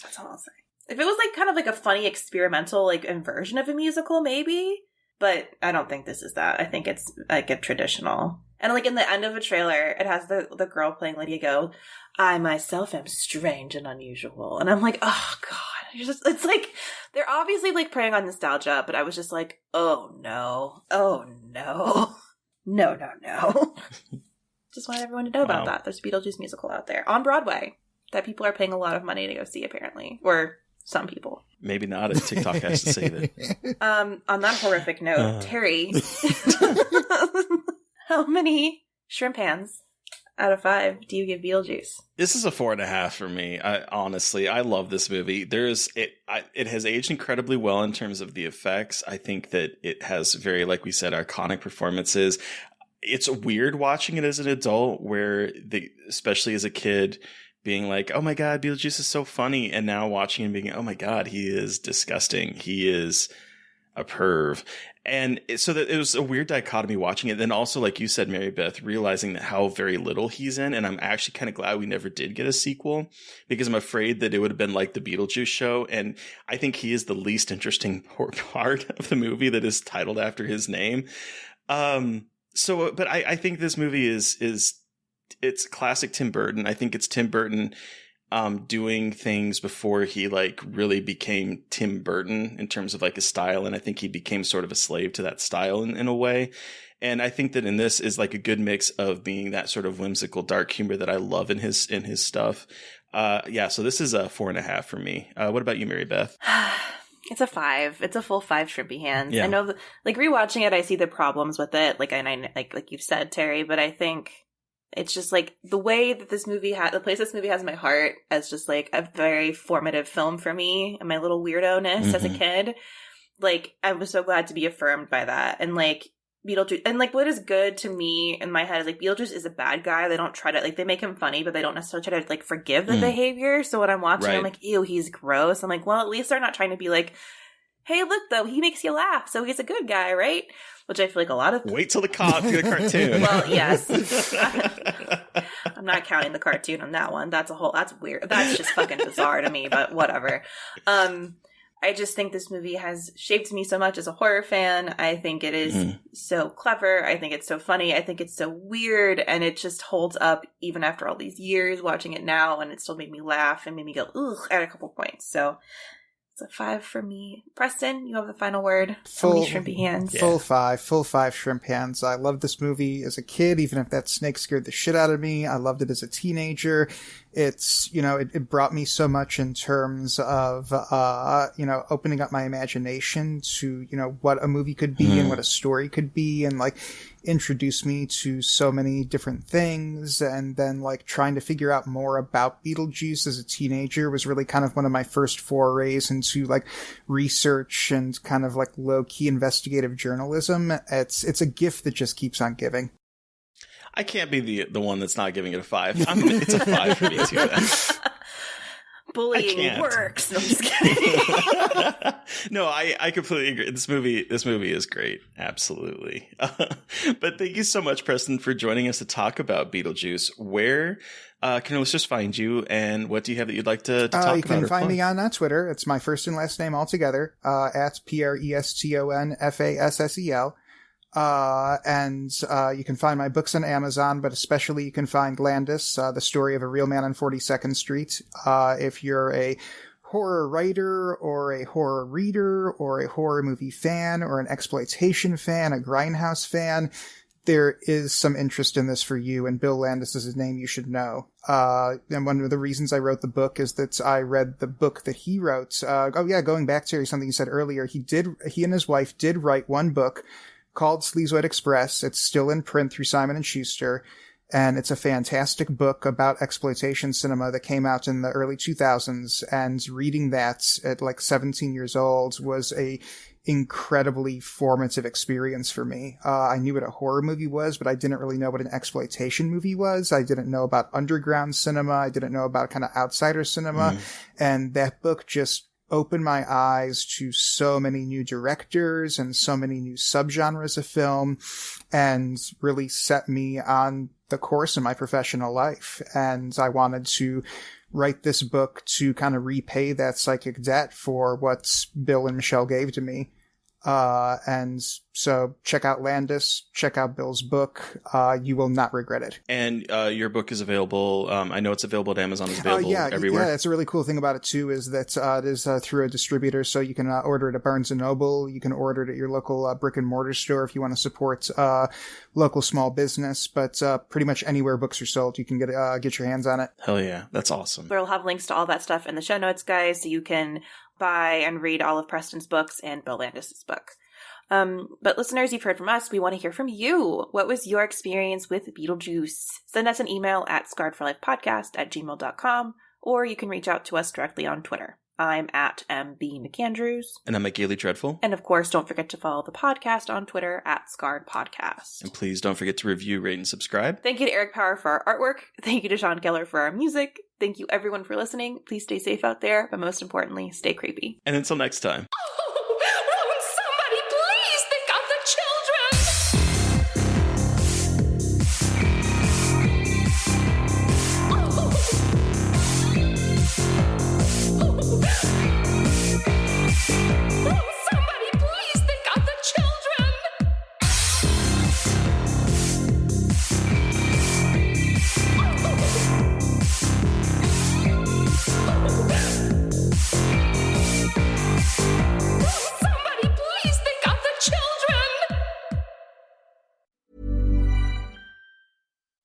[SPEAKER 7] That's all I'll say. If it was, like, kind of like a funny experimental, like, version of a musical, maybe. But I don't think this is that. I think it's like a traditional. And like in the end of a trailer, it has the girl playing Lydia go, I myself am strange and unusual. And I'm like, oh God. It's like, they're obviously like preying on nostalgia, but I was just like, oh no. Oh no. No, no, no. Just want everyone to know about that. There's a Beetlejuice musical out there on Broadway that people are paying a lot of money to go see, apparently. Or some people.
[SPEAKER 6] Maybe not, if TikTok has to save it.
[SPEAKER 7] On that horrific note, Terry, how many shrimp hands out of 5 do you give Beetlejuice?
[SPEAKER 6] This is a 4.5 for me. Honestly, I love this movie. It has aged incredibly well in terms of the effects. I think that it has very, like we said, iconic performances. It's weird watching it as an adult, where especially as a kid, being like, oh my God, Beetlejuice is so funny. And now watching him being, oh my God, he is disgusting. He is a perv. And so that it was a weird dichotomy watching it. Then also, like you said, Mary Beth, realizing that how very little he's in. And I'm actually kind of glad we never did get a sequel, because I'm afraid that it would have been like the Beetlejuice show. And I think he is the least interesting part of the movie that is titled after his name. But I think this movie it's classic Tim Burton. I think it's Tim Burton doing things before he like really became Tim Burton in terms of like his style. And I think he became sort of a slave to that style in a way. And I think that in this is like a good mix of being that sort of whimsical, dark humor that I love in his stuff. So this is a 4.5 for me. What about you, Mary Beth?
[SPEAKER 7] It's a 5. It's a full 5 shrimpy hands.
[SPEAKER 6] Yeah.
[SPEAKER 7] I know, like rewatching it, I see the problems with it. Like like you've said, Terry, but I think it's just like the way that this movie the place this movie has in my heart as just like a very formative film for me and my little weirdo-ness as a kid. Like, I was so glad to be affirmed by that. And like Beetlejuice, and like what is good to me in my head is like Beetlejuice is a bad guy. They don't try to, like, they make him funny, but they don't necessarily try to like forgive the behavior. So when I'm watching, I'm like, ew, he's gross. I'm like, well, at least they're not trying to be like, hey, look though, he makes you laugh, so he's a good guy, right? Which I feel like a lot of
[SPEAKER 6] wait till the cartoon.
[SPEAKER 7] Well, yes. I'm not counting the cartoon on that one. That's weird. That's just fucking bizarre to me, but whatever. I just think this movie has shaped me so much as a horror fan. I think it is so clever. I think it's so funny. I think it's so weird. And it just holds up even after all these years watching it now. And it still made me laugh and made me go, ugh, at a couple points. So it's a 5 for me. Preston, you have the final word. So many shrimpy hands.
[SPEAKER 8] Full 5 shrimp hands. I loved this movie as a kid, even if that snake scared the shit out of me. I loved it as a teenager. It's, it brought me so much in terms of, opening up my imagination to, what a movie could be and what a story could be, and like introduce me to so many different things. And then like trying to figure out more about Beetlejuice as a teenager was really kind of one of my first forays into like research and kind of like low key investigative journalism. It's a gift that just keeps on giving.
[SPEAKER 6] I can't be the one that's not giving it a 5. It's a 5 for me too. Then.
[SPEAKER 7] Bullying works. No, I'm just kidding.
[SPEAKER 6] No, I completely agree. This movie is great. Absolutely. But thank you so much, Preston, for joining us to talk about Beetlejuice. Where can our listeners find you, and what do you have that you'd like to talk about?
[SPEAKER 8] You can find me on Twitter. It's my first and last name all together, at PrestonFassel. And you can find my books on Amazon, but especially you can find Landis, The Story of a Real Man on 42nd Street. If you're a horror writer or a horror reader or a horror movie fan or an exploitation fan, a Grindhouse fan, there is some interest in this for you, and Bill Landis is a name you should know. And one of the reasons I wrote the book is that I read the book that he wrote. Going back to something you said earlier, he and his wife did write one book called Sleazoid Express. It's still in print through Simon & Schuster, and it's a fantastic book about exploitation cinema that came out in the early 2000s, and reading that at like 17 years old was a incredibly formative experience for me. I knew what a horror movie was, but I didn't really know what an exploitation movie was. I didn't know about underground cinema. I didn't know about kind of outsider cinema. And that book just opened my eyes to so many new directors and so many new subgenres of film, and really set me on the course in my professional life. And I wanted to write this book to kind of repay that psychic debt for what Bill and Michelle gave to me. And so check out Landis, check out Bill's book. You will not regret it.
[SPEAKER 6] And your book is available. I know it's available at Amazon. It's available everywhere.
[SPEAKER 8] Yeah, it's a really cool thing about it too is that it is through a distributor. So you can order it at Barnes & Noble. You can order it at your local brick and mortar store if you want to support local small business. But pretty much anywhere books are sold, you can get your hands on it.
[SPEAKER 6] Hell yeah. That's awesome.
[SPEAKER 7] We'll have links to all that stuff in the show notes, guys, so you can buy and read all of Preston's books and Bill Landis' book. But listeners, you've heard from us. We want to hear from you. What was your experience with Beetlejuice? Send us an email at scarredforlifepodcast@gmail.com, or you can reach out to us directly on Twitter. I'm at MB McAndrews.
[SPEAKER 6] And I'm at Gaily Dreadful.
[SPEAKER 7] And of course, don't forget to follow the podcast on Twitter at Scarred Podcast.
[SPEAKER 6] And please don't forget to review, rate, and subscribe.
[SPEAKER 7] Thank you to Eric Power for our artwork. Thank you to Sean Keller for our music. Thank you everyone for listening. Please stay safe out there, but most importantly, stay creepy.
[SPEAKER 6] And until next time.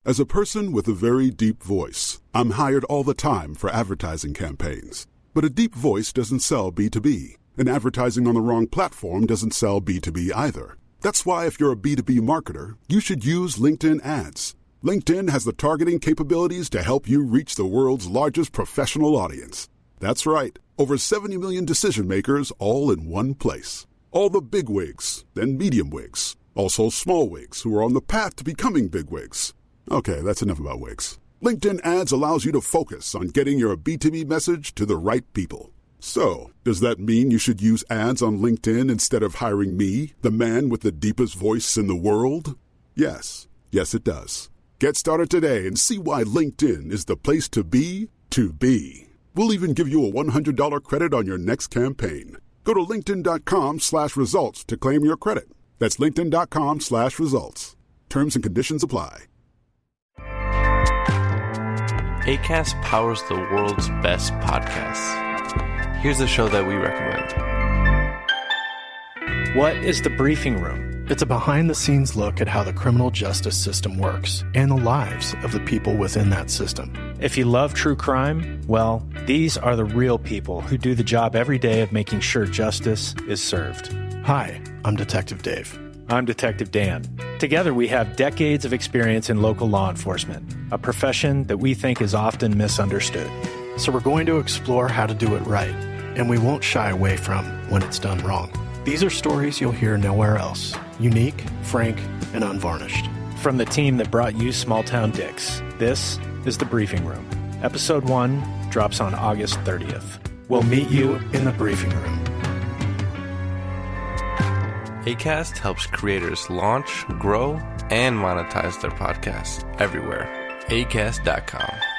[SPEAKER 2] As a person with a very deep voice, I'm hired all the time for advertising campaigns. But a deep voice doesn't sell B2B, and advertising on the wrong platform doesn't sell B2B either. That's why if you're a B2B marketer, you should use LinkedIn ads. LinkedIn has the targeting capabilities to help you reach the world's largest professional audience. That's right, over 70 million decision makers all in one place. All the big wigs and medium wigs, also small wigs who are on the path to becoming big wigs. Okay, that's enough about wigs. LinkedIn ads allows you to focus on getting your B2B message to the right people. So, does that mean you should use ads on LinkedIn instead of hiring me, the man with the deepest voice in the world? Yes. Yes, it does. Get started today and see why LinkedIn is the place to be to be. We'll even give you a $100 credit on your next campaign. Go to linkedin.com/results to claim your credit. That's linkedin.com/results. Terms and conditions apply.
[SPEAKER 3] Acast powers the world's best podcasts. Here's a show that we recommend.
[SPEAKER 5] What is The Briefing Room?
[SPEAKER 4] It's a behind-the-scenes look at how the criminal justice system works and the lives of the people within that system.
[SPEAKER 5] If you love true crime, well, these are the real people who do the job every day of making sure justice is served.
[SPEAKER 4] Hi, I'm Detective Dave.
[SPEAKER 5] I'm Detective Dan. Together, we have decades of experience in local law enforcement, a profession that we think is often misunderstood.
[SPEAKER 4] So we're going to explore how to do it right, and we won't shy away from when it's done wrong. These are stories you'll hear nowhere else. Unique, frank, and unvarnished.
[SPEAKER 5] From the team that brought you Small Town Dicks, this is The Briefing Room. Episode 1 drops on August 30th. We'll meet you in the briefing room.
[SPEAKER 3] Acast helps creators launch, grow, and monetize their podcasts everywhere. Acast.com.